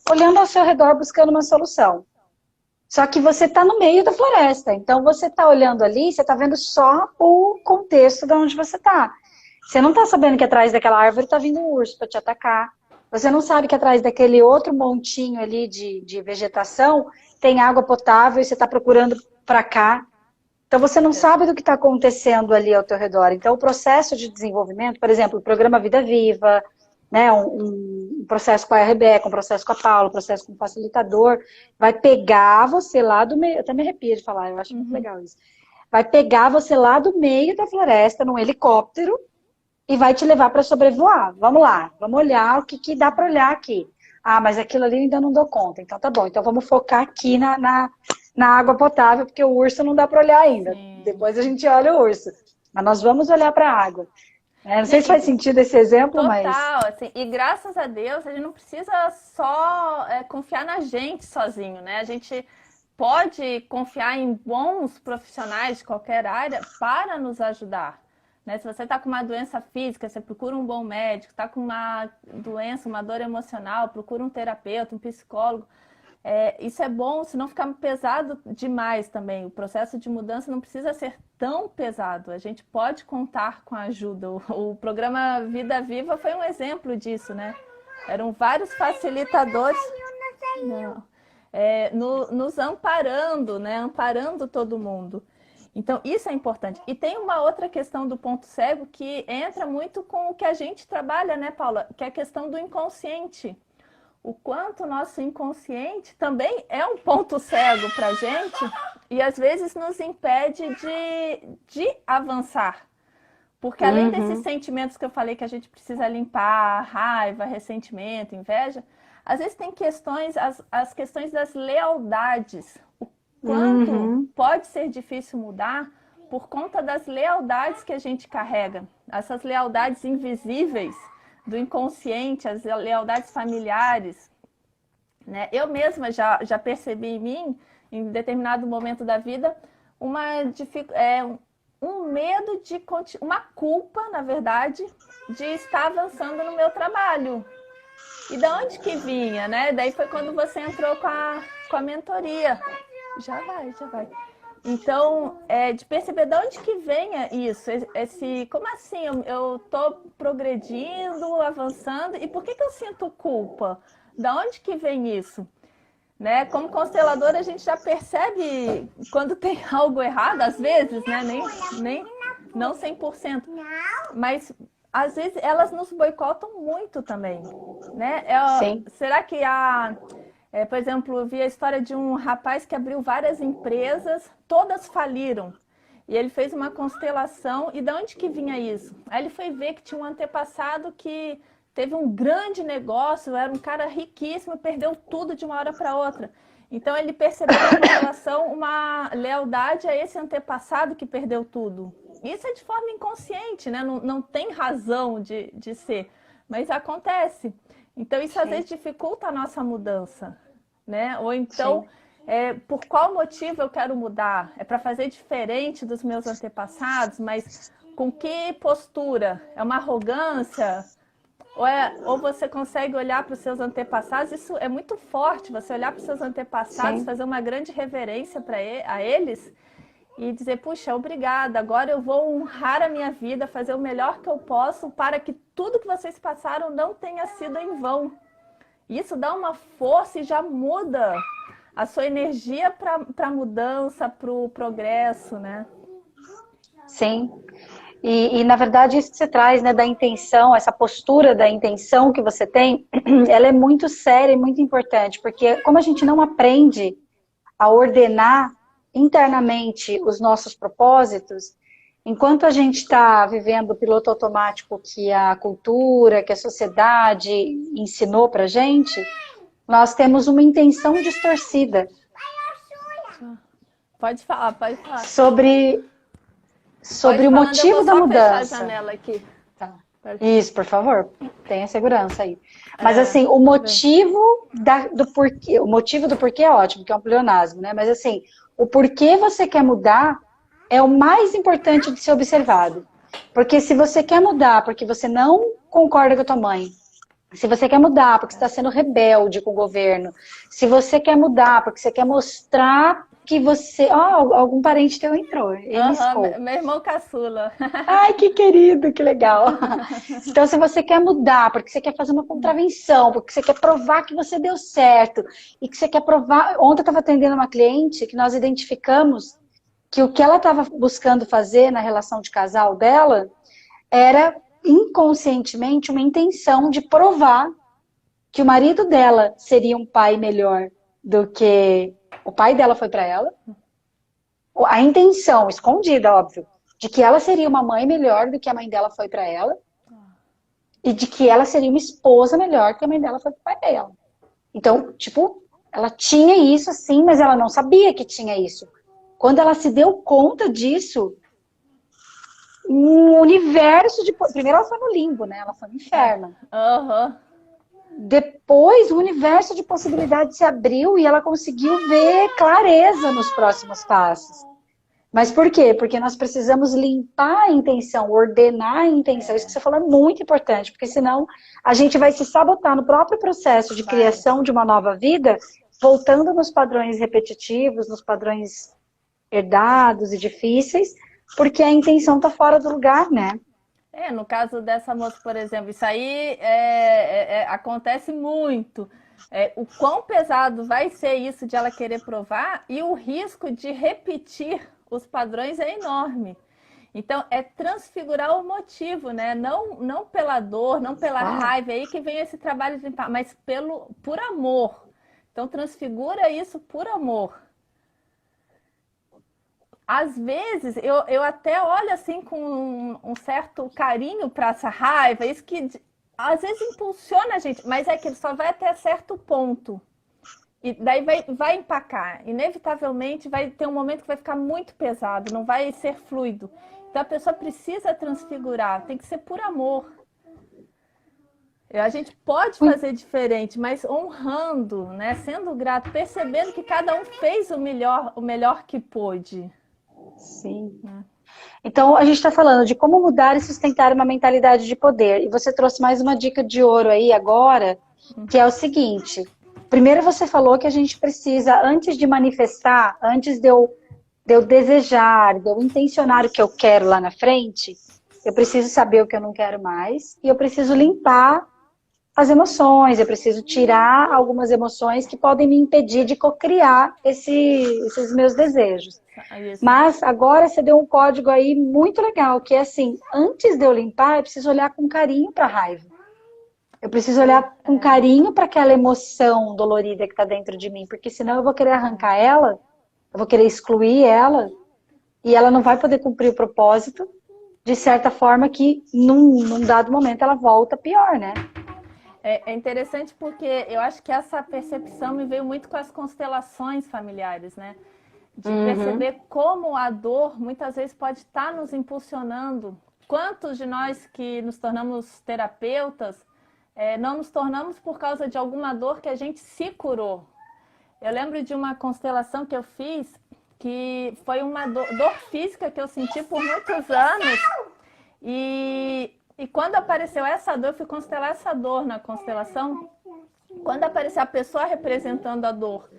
S3: olhando ao seu redor buscando uma solução. Só que você está no meio da floresta, então você está olhando ali, você está vendo só o contexto de onde você está. Você não está sabendo que atrás daquela árvore está vindo um urso para te atacar. Você não sabe que atrás daquele outro montinho ali de vegetação tem água potável e você está procurando para cá. Então você não sabe do que está acontecendo ali ao teu redor. Então o processo de desenvolvimento, por exemplo, o programa Vida Viva, né, um processo com a Rebeca, um processo com a Paula, um processo com o facilitador, vai pegar você lá do meio, eu até me arrepio de falar, eu acho muito legal isso, vai pegar você lá do meio da floresta, num helicóptero, e vai te levar para sobrevoar. Vamos lá, vamos olhar o que dá para olhar aqui. Ah, mas aquilo ali eu ainda não dou conta, então tá bom, então vamos focar aqui na água potável, porque o urso não dá para olhar ainda. Sim. Depois a gente olha o urso, mas nós vamos olhar para a água. Não sei se faz sentido esse exemplo,
S2: total,
S3: mas...
S2: Total, assim, e graças a Deus a gente não precisa só confiar na gente sozinho, né? A gente pode confiar em bons profissionais de qualquer área para nos ajudar, né? Se você está com uma doença física, você procura um bom médico, está com uma doença, uma dor emocional, procura um terapeuta, um psicólogo. Isso é bom, senão fica pesado demais também. O processo de mudança não precisa ser tão pesado. A gente pode contar com a ajuda. O programa Vida Viva foi um exemplo disso, né? Eram vários facilitadores nos amparando, né? Amparando todo mundo. Então, isso é importante. E tem uma outra questão do ponto cego que entra muito com o que a gente trabalha, né, Paula? Que é a questão do inconsciente. O quanto o nosso inconsciente também é um ponto cego para a gente e às vezes nos impede de avançar. Porque além desses sentimentos que eu falei que a gente precisa limpar, raiva, ressentimento, inveja, às vezes tem questões, as questões das lealdades. O quanto pode ser difícil mudar por conta das lealdades que a gente carrega. Essas lealdades invisíveis do inconsciente, as lealdades familiares, né? Eu mesma já percebi em mim, em determinado momento da vida, um medo uma culpa, na verdade, de estar avançando no meu trabalho. E de onde que vinha, né? Daí foi quando você entrou com a mentoria. Já vai. Então, de perceber de onde que venha isso, como assim eu tô progredindo, avançando, e por que eu sinto culpa? Da onde que vem isso? Né? Como constelador, a gente já percebe quando tem algo errado, às vezes, né? Não 100%. Mas às vezes elas nos boicotam muito também, né?
S3: Sim.
S2: Será que por exemplo, eu vi a história de um rapaz que abriu várias empresas, todas faliram. E ele fez uma constelação. E de onde que vinha isso? Aí ele foi ver que tinha um antepassado que teve um grande negócio, era um cara riquíssimo, perdeu tudo de uma hora para outra. Então ele percebeu na constelação uma lealdade a esse antepassado que perdeu tudo. Isso é de forma inconsciente, né? Não tem razão de ser, mas acontece. Então isso às vezes dificulta a nossa mudança, né? Ou então, por qual motivo eu quero mudar? É para fazer diferente dos meus antepassados, mas com que postura? É uma arrogância? Ou você consegue olhar para os seus antepassados? Isso é muito forte, você olhar para os seus antepassados, fazer uma grande reverência a eles e dizer, puxa, obrigada, agora eu vou honrar a minha vida, fazer o melhor que eu posso para que tudo que vocês passaram não tenha sido em vão. Isso dá uma força e já muda a sua energia para a mudança, para o progresso, né?
S3: Sim. E, na verdade, isso que você traz, né, da intenção, essa postura da intenção que você tem, ela é muito séria e muito importante, porque como a gente não aprende a ordenar internamente os nossos propósitos, enquanto a gente está vivendo o piloto automático que a cultura, que a sociedade ensinou pra gente, nós temos uma intenção distorcida.
S2: Pode falar, pode falar.
S3: Sobre o motivo da mudança.
S2: Fechar a janela aqui.
S3: Tá. Isso, por favor, tenha segurança aí. Mas assim, o motivo do porquê, o motivo do porquê é ótimo, que é um pleonasmo, né? Mas assim, o porquê você quer mudar é o mais importante de ser observado. Porque se você quer mudar porque você não concorda com a tua mãe, se você quer mudar porque você está sendo rebelde com o governo, se você quer mudar porque você quer mostrar que você... algum parente teu entrou.
S2: Meu irmão caçula.
S3: Ai, que querido, que legal. Então, se você quer mudar, porque você quer fazer uma contravenção, porque você quer provar que você deu certo, e que você quer provar... Ontem eu estava atendendo uma cliente que nós identificamos que o que ela estava buscando fazer na relação de casal dela era, inconscientemente, uma intenção de provar que o marido dela seria um pai melhor do que o pai dela foi para ela. A intenção, escondida, óbvio, de que ela seria uma mãe melhor do que a mãe dela foi para ela. E de que ela seria uma esposa melhor que a mãe dela foi pro pai dela. Então, tipo, ela tinha isso assim, mas ela não sabia que tinha isso. Quando ela se deu conta disso, um universo de... Primeiro ela foi no limbo, né? Ela foi no inferno. Depois o universo de possibilidades se abriu e ela conseguiu ver clareza nos próximos passos. Mas por quê? Porque nós precisamos limpar a intenção, ordenar a intenção. Isso que você falou é muito importante, porque senão a gente vai se sabotar no próprio processo de criação de uma nova vida, voltando nos padrões repetitivos, nos padrões herdados e difíceis, porque a intenção está fora do lugar, né?
S2: No caso dessa moça, por exemplo, isso aí acontece muito. O quão pesado vai ser isso de ela querer provar e o risco de repetir os padrões é enorme. Então, é transfigurar o motivo, né? Não pela dor, não pela raiva, é aí que vem esse trabalho de limpar, mas por amor. Então, transfigura isso por amor. Às vezes, eu até olho assim com um certo carinho para essa raiva, isso que às vezes impulsiona a gente, mas é que ele só vai até certo ponto. E daí vai empacar. Inevitavelmente vai ter um momento que vai ficar muito pesado, não vai ser fluido. Então a pessoa precisa transfigurar, tem que ser por amor. A gente pode fazer diferente, mas honrando, né? Sendo grato, percebendo que cada um fez o melhor que pôde.
S3: Sim. Então, a gente está falando de como mudar e sustentar uma mentalidade de poder. E você trouxe mais uma dica de ouro aí agora, que é o seguinte. Primeiro você falou que a gente precisa, antes de manifestar, antes de eu desejar, de eu intencionar o que eu quero lá na frente, eu preciso saber o que eu não quero mais e eu preciso limpar as emoções, eu preciso tirar algumas emoções que podem me impedir de cocriar esses meus desejos.
S2: Isso.
S3: Mas agora você deu um código aí muito legal, que é assim, antes de eu limpar, eu preciso olhar com carinho para a raiva. Eu preciso olhar com carinho para aquela emoção dolorida que está dentro de mim, porque senão eu vou querer arrancar ela, eu vou querer excluir ela, e ela não vai poder cumprir o propósito, de certa forma que num dado momento ela volta pior, né?
S2: É interessante porque eu acho que essa percepção me veio muito com as constelações familiares, né? De perceber como a dor muitas vezes pode estar nos impulsionando. Quantos de nós que nos tornamos terapeutas não nos tornamos por causa de alguma dor que a gente se curou? Eu lembro de uma constelação que eu fiz, que foi uma dor física que eu senti por muitos anos. E quando apareceu essa dor, eu fui constelar essa dor na constelação. Quando apareceu a pessoa representando a dor,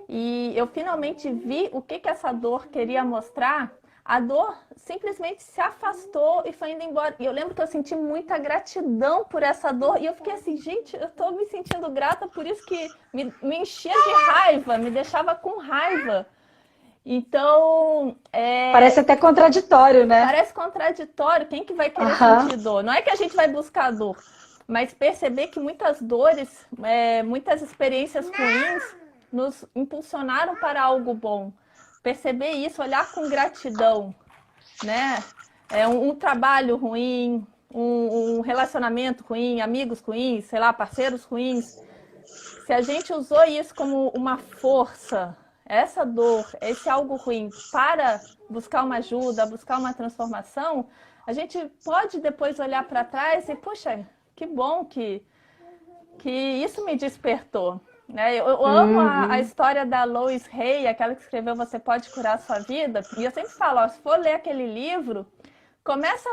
S2: e eu finalmente vi o que essa dor queria mostrar, a dor simplesmente se afastou e foi indo embora. E eu lembro que eu senti muita gratidão por essa dor. E eu fiquei assim, gente, eu tô me sentindo grata por isso que me enchia de raiva, me deixava com raiva. Então...
S3: Parece até contraditório, né?
S2: Parece contraditório. Quem que vai querer sentir dor? Não é que a gente vai buscar dor, mas perceber que muitas dores, muitas experiências ruins nos impulsionaram para algo bom. Perceber isso, olhar com gratidão, né? Um trabalho ruim, um relacionamento ruim, amigos ruins, sei lá, parceiros ruins. Se a gente usou isso como uma força, essa dor, esse algo ruim, para buscar uma ajuda, buscar uma transformação, a gente pode depois olhar para trás e, puxa, que bom que isso me despertou. Eu amo a história da Lois Hay, aquela que escreveu Você Pode Curar a Sua Vida. E eu sempre falo, se for ler aquele livro, começa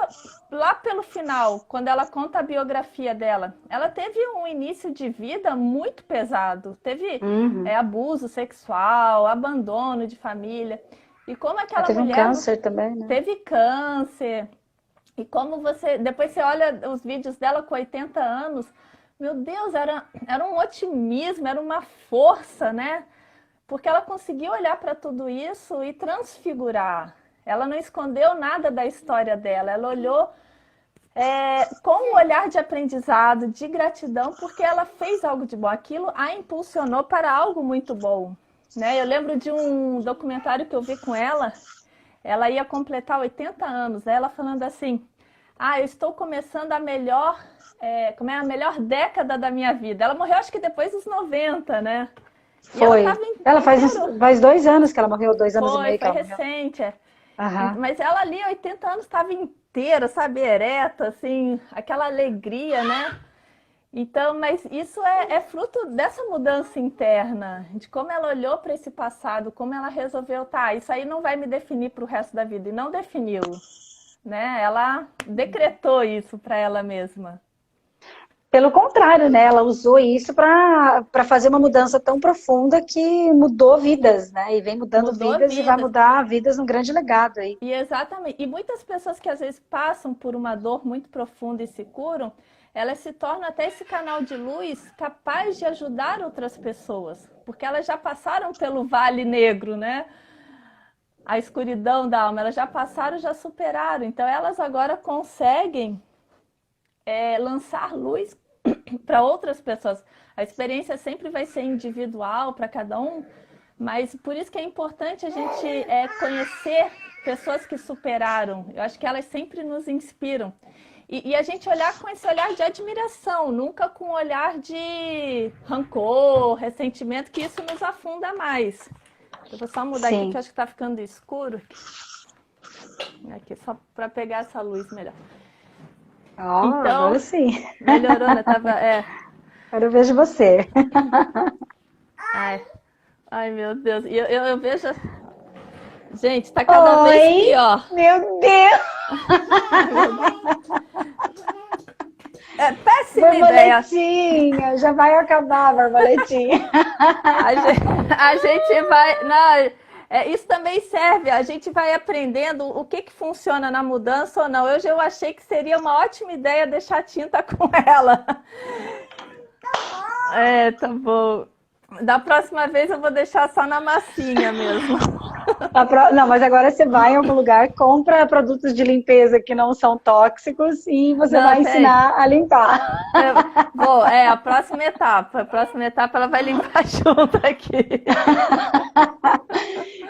S2: lá pelo final, quando ela conta a biografia dela. Ela teve um início de vida muito pesado. Teve abuso sexual, abandono de família. E como aquela
S3: teve
S2: mulher...
S3: Teve um câncer também, né?
S2: Teve câncer. E como depois você olha os vídeos dela com 80 anos... Meu Deus, era um otimismo, era uma força, né? Porque ela conseguiu olhar para tudo isso e transfigurar. Ela não escondeu nada da história dela. Ela olhou com um olhar de aprendizado, de gratidão, porque ela fez algo de bom. Aquilo a impulsionou para algo muito bom, né? Eu lembro de um documentário que eu vi com ela. Ela ia completar 80 anos, né? Ela falando assim, eu estou começando a melhor década da minha vida. Ela morreu acho que depois dos 90, né?
S3: Foi. Ela faz 2 anos que ela morreu, 2 anos e meio que ela morreu.
S2: Foi recente. Mas ela ali, 80 anos, estava inteira, sabe, ereta, assim, aquela alegria, né? Então, mas isso é fruto dessa mudança interna, de como ela olhou para esse passado, como ela resolveu, isso aí não vai me definir para o resto da vida. E não definiu, né? Ela decretou isso para ela mesma.
S3: Pelo contrário, né? Ela usou isso para fazer uma mudança tão profunda que mudou vidas, né? E vem mudando vidas e vai mudar vidas num grande legado aí.
S2: E exatamente. E muitas pessoas que às vezes passam por uma dor muito profunda e se curam, elas se tornam até esse canal de luz capaz de ajudar outras pessoas, porque elas já passaram pelo vale negro, né? A escuridão da alma, elas já passaram, já superaram. Então elas agora conseguem lançar luz para outras pessoas. A experiência sempre vai ser individual para cada um, mas por isso que é importante a gente conhecer pessoas que superaram. Eu acho que elas sempre nos inspiram. E a gente olhar com esse olhar de admiração, nunca com um olhar de rancor, ressentimento, que isso nos afunda mais. Eu vou só mudar aqui, que eu acho que está ficando escuro. Aqui, só para pegar essa luz melhor.
S3: Então, agora sim.
S2: Melhorou, né?
S3: Agora eu vejo você.
S2: Ai, meu Deus. E eu vejo... Gente, tá cada vez pior.
S3: Meu Deus!
S2: Péssima ideia.
S3: Borboletinha, já vai acabar, borboletinha.
S2: A gente vai... Não, isso também serve, a gente vai aprendendo o que funciona na mudança ou não. Eu achei que seria uma ótima ideia deixar a tinta com ela. Tá bom. Da próxima vez eu vou deixar só na massinha mesmo.
S3: Não, mas agora você vai em algum lugar, compra produtos de limpeza que não são tóxicos e você
S2: Não,
S3: vai
S2: tem.
S3: ensinar a limpar.
S2: A próxima etapa. A próxima etapa ela vai limpar junto aqui.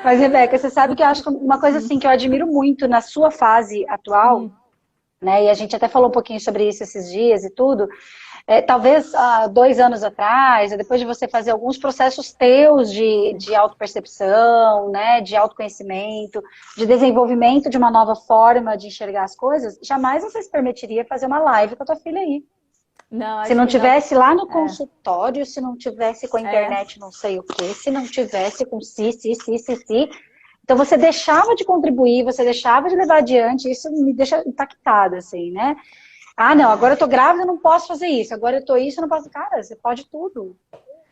S3: Mas, Rebeca, você sabe que eu acho que uma coisa assim que eu admiro muito na sua fase atual, né? E a gente até falou um pouquinho sobre isso esses dias e tudo. Talvez 2 anos atrás, depois de você fazer alguns processos teus de autopercepção, né, de autoconhecimento, de desenvolvimento de uma nova forma de enxergar as coisas, jamais você se permitiria fazer uma live com a tua filha aí.
S2: Não,
S3: Se
S2: acho
S3: não
S2: que não.
S3: tivesse lá no consultório, se não tivesse com a
S2: É.
S3: internet não sei o quê, se não tivesse com si. Então você deixava de contribuir, você deixava de levar adiante, isso me deixa impactada, assim, né? Não, agora eu tô grávida, eu não posso fazer isso. Agora eu tô isso, eu não posso. Cara, você pode tudo.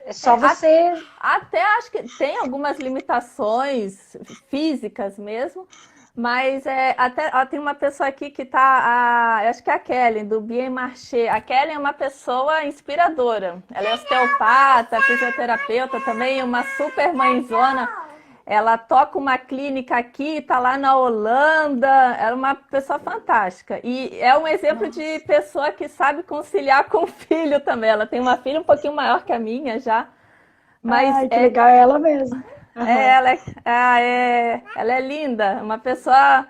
S3: É só você.
S2: Até acho que tem algumas limitações físicas mesmo, mas tem uma pessoa aqui que tá, acho que é a Kelly, do Bien Marché. A Kelly é uma pessoa inspiradora. Ela é osteopata, fisioterapeuta também, uma super mãezona. Ela toca uma clínica aqui, está lá na Holanda. Ela é uma pessoa fantástica. E é um exemplo de pessoa que sabe conciliar com o filho também. Ela tem uma filha um pouquinho maior que a minha já. Mas
S3: Ai, que legal, é ela mesmo.
S2: ela é linda. Uma pessoa.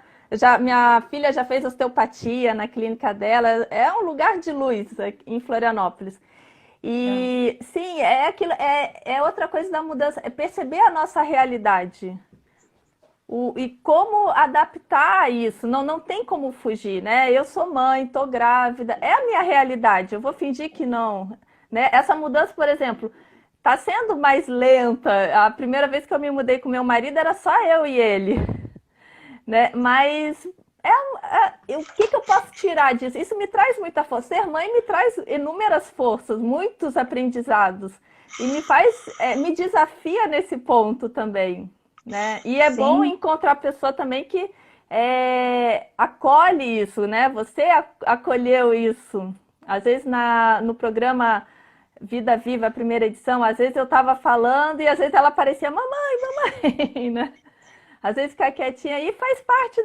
S2: Minha filha já fez osteopatia na clínica dela. É um lugar de luz aqui em Florianópolis. E sim, é outra coisa da mudança, é perceber a nossa realidade e como adaptar isso. Não tem como fugir, né? Eu sou mãe, tô grávida, é a minha realidade, eu vou fingir que não, né? Essa mudança, por exemplo, tá sendo mais lenta. A primeira vez que eu me mudei com meu marido era só eu e ele, né? Mas o que eu posso tirar disso? Isso me traz muita força. Ser mãe me traz inúmeras forças, muitos aprendizados. E me desafia nesse ponto também, né? E é bom encontrar pessoa também que acolhe isso, né? Você acolheu isso. Às vezes no programa Vida Viva, a primeira edição, às vezes eu estava falando e às vezes ela parecia mamãe, né? Às vezes ficar quietinha aí faz parte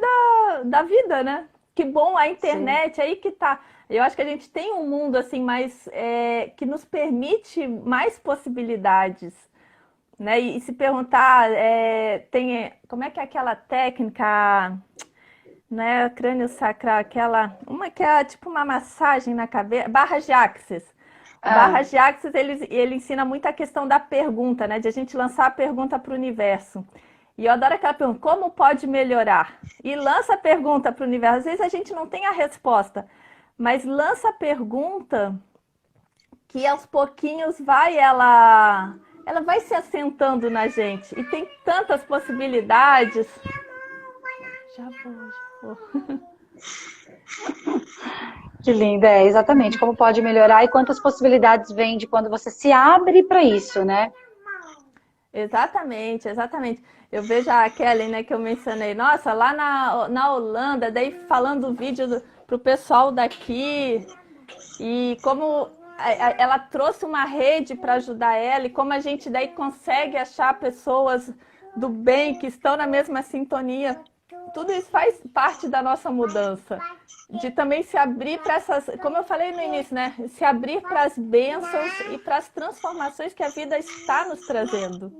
S2: da vida, né? Que bom a internet, aí que tá. Eu acho que a gente tem um mundo assim mais que nos permite mais possibilidades, né? E se perguntar, como é que é aquela técnica, né? Crânio sacral, uma que é tipo uma massagem na cabeça, barras de axis. O barras de axis, ele ensina muito a questão da pergunta, né? De a gente lançar a pergunta para o universo. E eu adoro aquela pergunta, como pode melhorar? E lança a pergunta para o universo. Às vezes a gente não tem a resposta, mas lança a pergunta que aos pouquinhos ela vai se assentando na gente. E tem tantas possibilidades. Já vou.
S3: Que linda, exatamente. Como pode melhorar e quantas possibilidades vem de quando você se abre para isso, né?
S2: Exatamente. Eu vejo a Kelly, né, que eu mencionei. Nossa, lá na Holanda, daí falando o vídeo pro pessoal daqui. E como ela trouxe uma rede para ajudar ela. E como a gente daí consegue achar pessoas do bem que estão na mesma sintonia. Tudo isso faz parte da nossa mudança. De também se abrir para essas, como eu falei no início, né? Se abrir para as bênçãos e para as transformações que a vida está nos trazendo.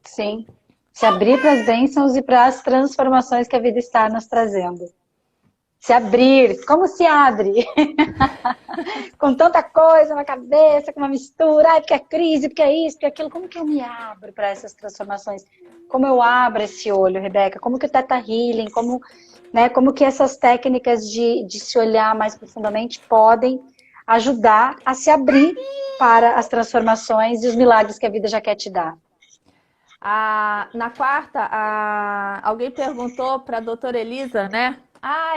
S3: Sim. Se abrir para as bênçãos e para as transformações que a vida está nos trazendo. Se abrir. Como se abre? Com tanta coisa na cabeça, com uma mistura. Ai, porque é crise, porque é isso, porque é aquilo. Como que eu me abro para essas transformações? Como eu abro esse olho, Rebeca? Como que o Theta Healing, como que essas técnicas de se olhar mais profundamente podem ajudar a se abrir para as transformações e os milagres que a vida já quer te dar?
S2: Na quarta, alguém perguntou para a doutora Elisa, né?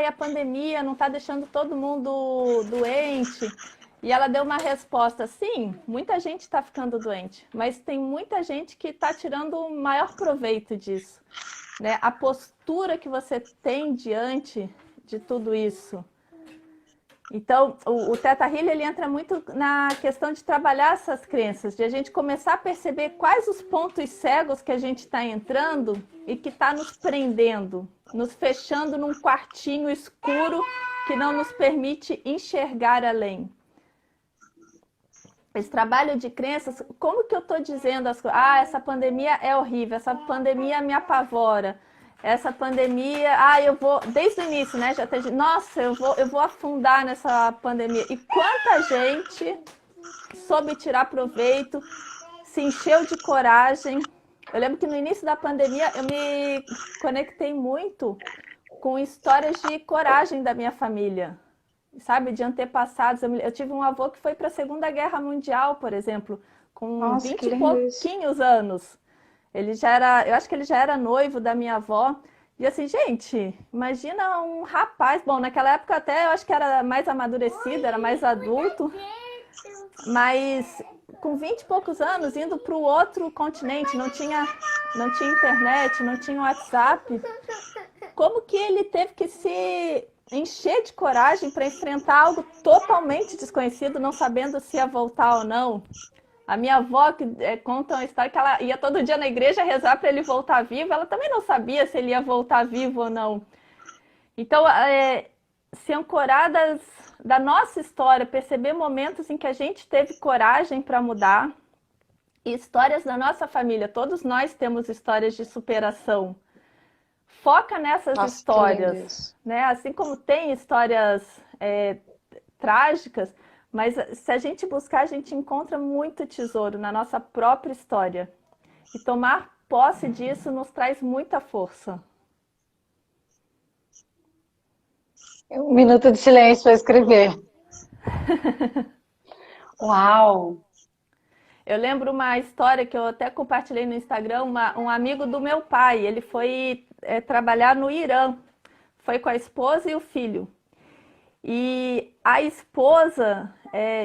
S2: E a pandemia não está deixando todo mundo doente. E ela deu uma resposta, sim, muita gente está ficando doente, mas tem muita gente que está tirando o maior proveito disso, né? A postura que você tem diante de tudo isso, Então, o Theta Healing, ele entra muito na questão de trabalhar essas crenças, de a gente começar a perceber quais os pontos cegos que a gente está entrando e que está nos prendendo, nos fechando num quartinho escuro que não nos permite enxergar além. Esse trabalho de crenças, como que eu estou dizendo as coisas? Ah, essa pandemia é horrível, essa pandemia me apavora. Essa pandemia, eu vou, desde o início, né? Já tem, nossa, eu vou afundar nessa pandemia. E quanta gente soube tirar proveito, se encheu de coragem. Eu lembro que no início da pandemia eu me conectei muito com histórias de coragem da minha família, sabe? De antepassados. Eu tive um avô que foi para a Segunda Guerra Mundial, por exemplo, com
S3: Nossa,
S2: 20
S3: que
S2: e
S3: lindo isso.
S2: pouquinhos anos. Ele já era, eu acho que ele já era noivo da minha avó. E assim, gente, imagina um rapaz, bom, naquela época até eu acho que era mais amadurecido, era mais adulto, mas com 20 e poucos anos, indo para o outro continente, não tinha internet, não tinha WhatsApp. Como que ele teve que se encher de coragem para enfrentar algo totalmente desconhecido, não sabendo se ia voltar ou não? A minha avó que conta uma história que ela ia todo dia na igreja rezar para ele voltar vivo. Ela também não sabia se ele ia voltar vivo ou não. Então, se ancoradas da nossa história, perceber momentos em que a gente teve coragem para mudar, e histórias da nossa família. Todos nós temos histórias de superação. Foca nessas histórias, né? Assim como tem histórias trágicas, mas se a gente buscar, a gente encontra muito tesouro na nossa própria história. E tomar posse disso nos traz muita força.
S3: Um minuto de silêncio para escrever. Uau!
S2: Eu lembro uma história que eu até compartilhei no Instagram, um amigo do meu pai, ele foi trabalhar no Irã, foi com a esposa e o filho. E a esposa,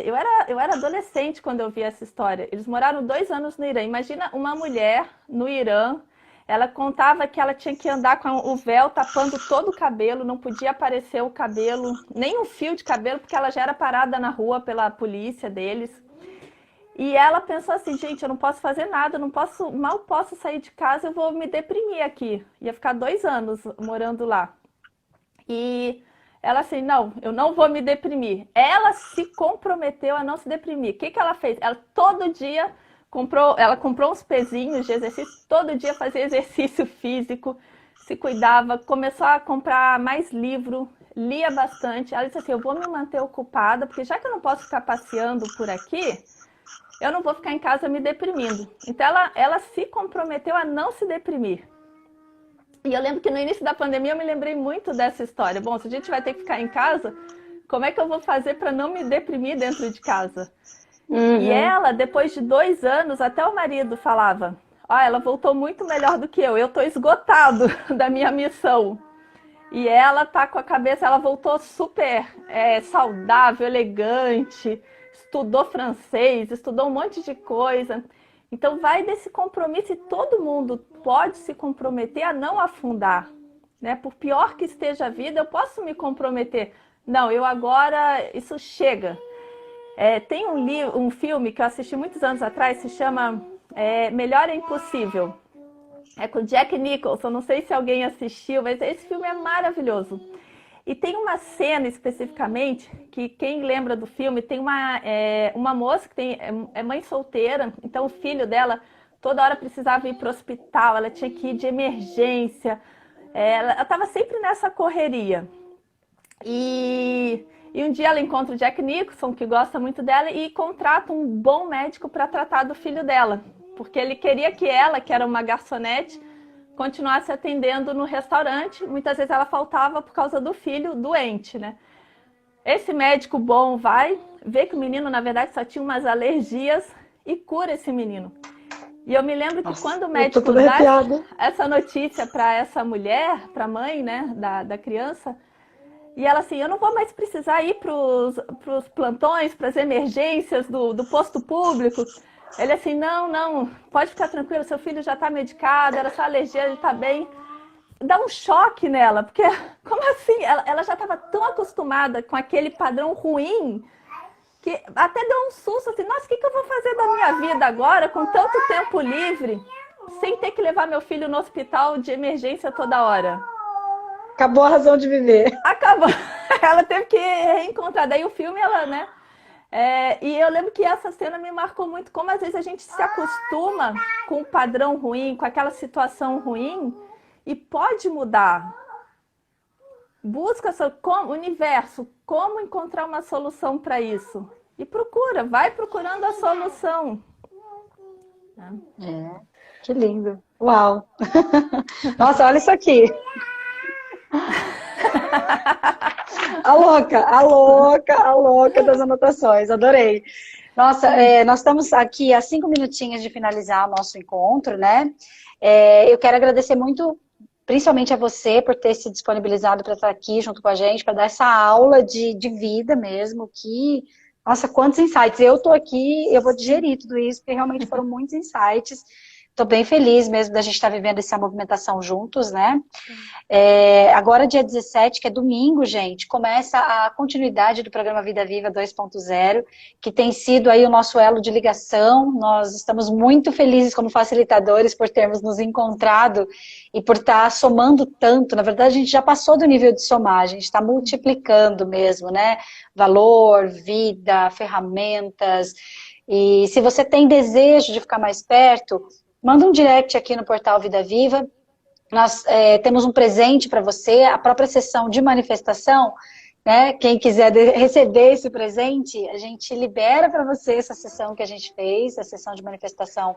S2: eu era adolescente quando eu vi essa história. Eles moraram 2 anos no Irã. Imagina uma mulher no Irã, ela contava que ela tinha que andar com o véu tapando todo o cabelo, não podia aparecer o cabelo, nem um fio de cabelo, porque ela já era parada na rua pela polícia deles. E ela pensou assim, gente, eu não posso fazer nada, mal posso sair de casa, eu vou me deprimir aqui. Ia ficar 2 anos morando lá. E ela assim, não, eu não vou me deprimir. Ela se comprometeu a não se deprimir. O que ela fez? Ela todo dia comprou uns pezinhos de exercício, todo dia fazia exercício físico, se cuidava, começou a comprar mais livro, lia bastante. Ela disse assim, eu vou me manter ocupada, porque já que eu não posso ficar passeando por aqui, eu não vou ficar em casa me deprimindo. Então ela se comprometeu a não se deprimir. E eu lembro que no início da pandemia eu me lembrei muito dessa história. Bom, se a gente vai ter que ficar em casa, como é que eu vou fazer para não me deprimir dentro de casa? Uhum. E ela, depois de 2 anos, até o marido falava, ela voltou muito melhor do que eu estou esgotado da minha missão. E ela tá com a cabeça, ela voltou super saudável, elegante, estudou francês, estudou um monte de coisa. Então vai desse compromisso e todo mundo pode se comprometer a não afundar, né? Por pior que esteja a vida, eu posso me comprometer. Não, eu agora, isso chega. Tem um filme que eu assisti muitos anos atrás, se chama Melhor é Impossível. É com Jack Nicholson, não sei se alguém assistiu, mas esse filme é maravilhoso. E tem uma cena especificamente, que quem lembra do filme, tem uma moça que é mãe solteira, então o filho dela toda hora precisava ir para o hospital, ela tinha que ir de emergência, ela estava sempre nessa correria. E um dia ela encontra o Jack Nicholson, que gosta muito dela, e contrata um bom médico para tratar do filho dela, porque ele queria que ela, que era uma garçonete, continuasse atendendo no restaurante. Muitas vezes ela faltava por causa do filho doente, né? Esse médico bom vai, vê que o menino, na verdade, só tinha umas alergias e cura esse menino. E eu me lembro que quando o médico dá essa notícia para essa mulher, para a mãe, né, da criança, e ela assim, eu não vou mais precisar ir para os plantões, para as emergências do posto público. Ele assim, não, pode ficar tranquilo, seu filho já está medicado, era só alergia, ele está bem. dá um choque nela, porque como assim? Ela já estava tão acostumada com aquele padrão ruim que até deu um susto assim, nossa, o que eu vou fazer da minha vida agora com tanto tempo livre, sem ter que levar meu filho no hospital de emergência toda hora?
S3: Acabou a razão de viver.
S2: Acabou. Ela teve que reencontrar. Daí o filme, ela, né? E eu lembro que essa cena me marcou muito, como às vezes a gente se acostuma com um padrão ruim, com aquela situação ruim, e pode mudar. Busca o universo, como encontrar uma solução para isso. E procura, vai procurando a solução.
S3: Que lindo. Uau. Nossa, olha isso aqui. A louca das anotações. Adorei. Nossa, nós estamos aqui há 5 minutinhos de finalizar o nosso encontro, né? Eu quero agradecer muito, principalmente a você, por ter se disponibilizado para estar aqui junto com a gente, para dar essa aula de vida mesmo, que, nossa, quantos insights. Eu estou aqui, eu vou digerir tudo isso, porque realmente foram muitos insights. Estou bem feliz mesmo da gente estar vivendo essa movimentação juntos, né? Agora, dia 17, que é domingo, gente, começa a continuidade do programa Vida Viva 2.0, que tem sido aí o nosso elo de ligação. Nós estamos muito felizes como facilitadores por termos nos encontrado e por estar somando tanto. Na verdade, a gente já passou do nível de somar, a gente está multiplicando mesmo, né? Valor, vida, ferramentas. E se você tem desejo de ficar mais perto, manda um direct aqui no portal Vida Viva. Nós temos um presente para você, a própria sessão de manifestação, né? Quem quiser receber esse presente, a gente libera para você essa sessão que a gente fez, a sessão de manifestação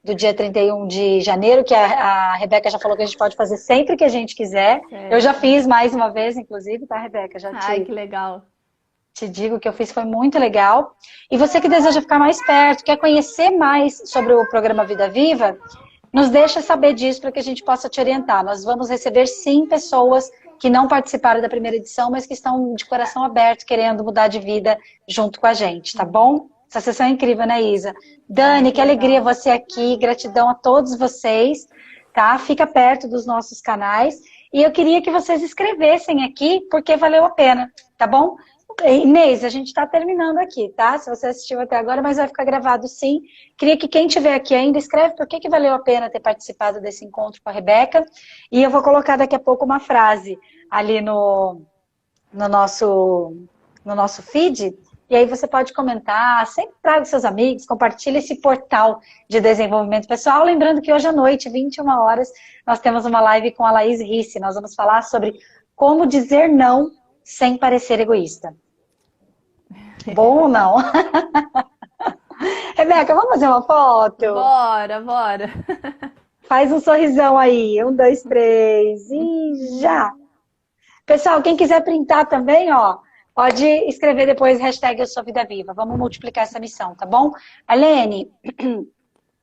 S3: do dia 31 de janeiro, que a Rebeca já falou que a gente pode fazer sempre que a gente quiser. Eu já fiz mais uma vez, inclusive, tá, Rebeca?
S2: Ai, que legal.
S3: Te digo que eu fiz, foi muito legal. E você que deseja ficar mais perto, quer conhecer mais sobre o programa Vida Viva, nos deixa saber disso para que a gente possa te orientar. Nós vamos receber, sim, pessoas que não participaram da primeira edição, mas que estão de coração aberto, querendo mudar de vida junto com a gente, tá bom? Essa sessão é incrível, né, Isa? Dani, que alegria você aqui, gratidão a todos vocês, tá? Fica perto dos nossos canais. E eu queria que vocês escrevessem aqui, porque valeu a pena, tá bom? Inês, a gente está terminando aqui, tá? Se você assistiu até agora, mas vai ficar gravado sim. Queria que quem estiver aqui ainda escreve por que valeu a pena ter participado desse encontro com a Rebeca. E eu vou colocar daqui a pouco uma frase ali no nosso feed. E aí você pode comentar, sempre traga seus amigos, compartilhe esse portal de desenvolvimento pessoal. Lembrando que hoje à noite, 21 horas, nós temos uma live com a Laís Risse. Nós vamos falar sobre como dizer não sem parecer egoísta. Bom ou não? Rebeca, vamos fazer uma foto?
S2: Bora, bora.
S3: Faz um sorrisão aí. 1, 2, 3 e já! Pessoal, quem quiser printar também, ó, pode escrever depois hashtag Eu Sou Vida Viva. Vamos multiplicar essa missão, tá bom? Arlene,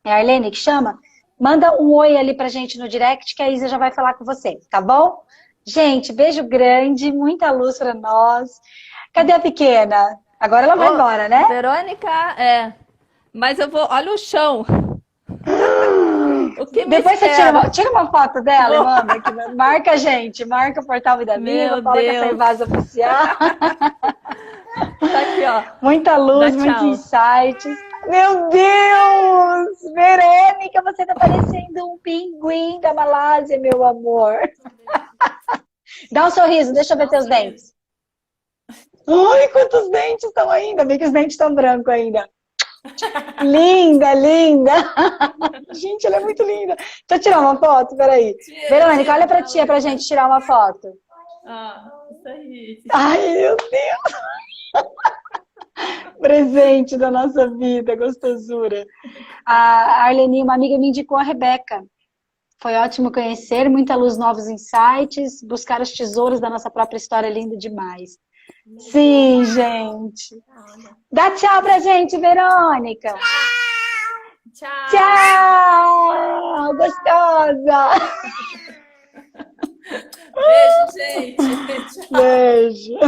S3: é a Arlene que chama? Manda um oi ali pra gente no direct que a Isa já vai falar com você, tá bom? Gente, beijo grande, muita luz pra nós. Cadê a pequena? Agora ela vai embora, né?
S2: Verônica, mas eu vou... Olha o chão. O que me
S3: Depois
S2: espera?
S3: você tira uma foto dela e manda aqui. Marca a gente, marca o portal Vida Viva, fala que é Vaza Oficial.
S2: Tá aqui, ó.
S3: Muita luz, muitos insights. Meu Deus! Verônica, você tá parecendo um pinguim da Malásia, meu amor. Dá um sorriso, deixa eu ver teus dentes. Ai, quantos dentes estão ainda? Bem que os dentes estão brancos ainda. Linda, linda. Gente, ela é muito linda. Deixa eu tirar uma foto, peraí. Verônica, olha pra tia pra gente tirar uma foto.
S2: Isso aí.
S3: Ai, meu Deus. Presente da nossa vida, gostosura. A Arlene, uma amiga, me indicou a Rebeca. Foi ótimo conhecer, muita luz, novos insights, buscar os tesouros da nossa própria história, lindo demais. Sim, gente. Dá tchau pra gente, Verônica.
S2: Tchau.
S3: Tchau, gostosa.
S2: Beijo, gente.
S3: Beijo.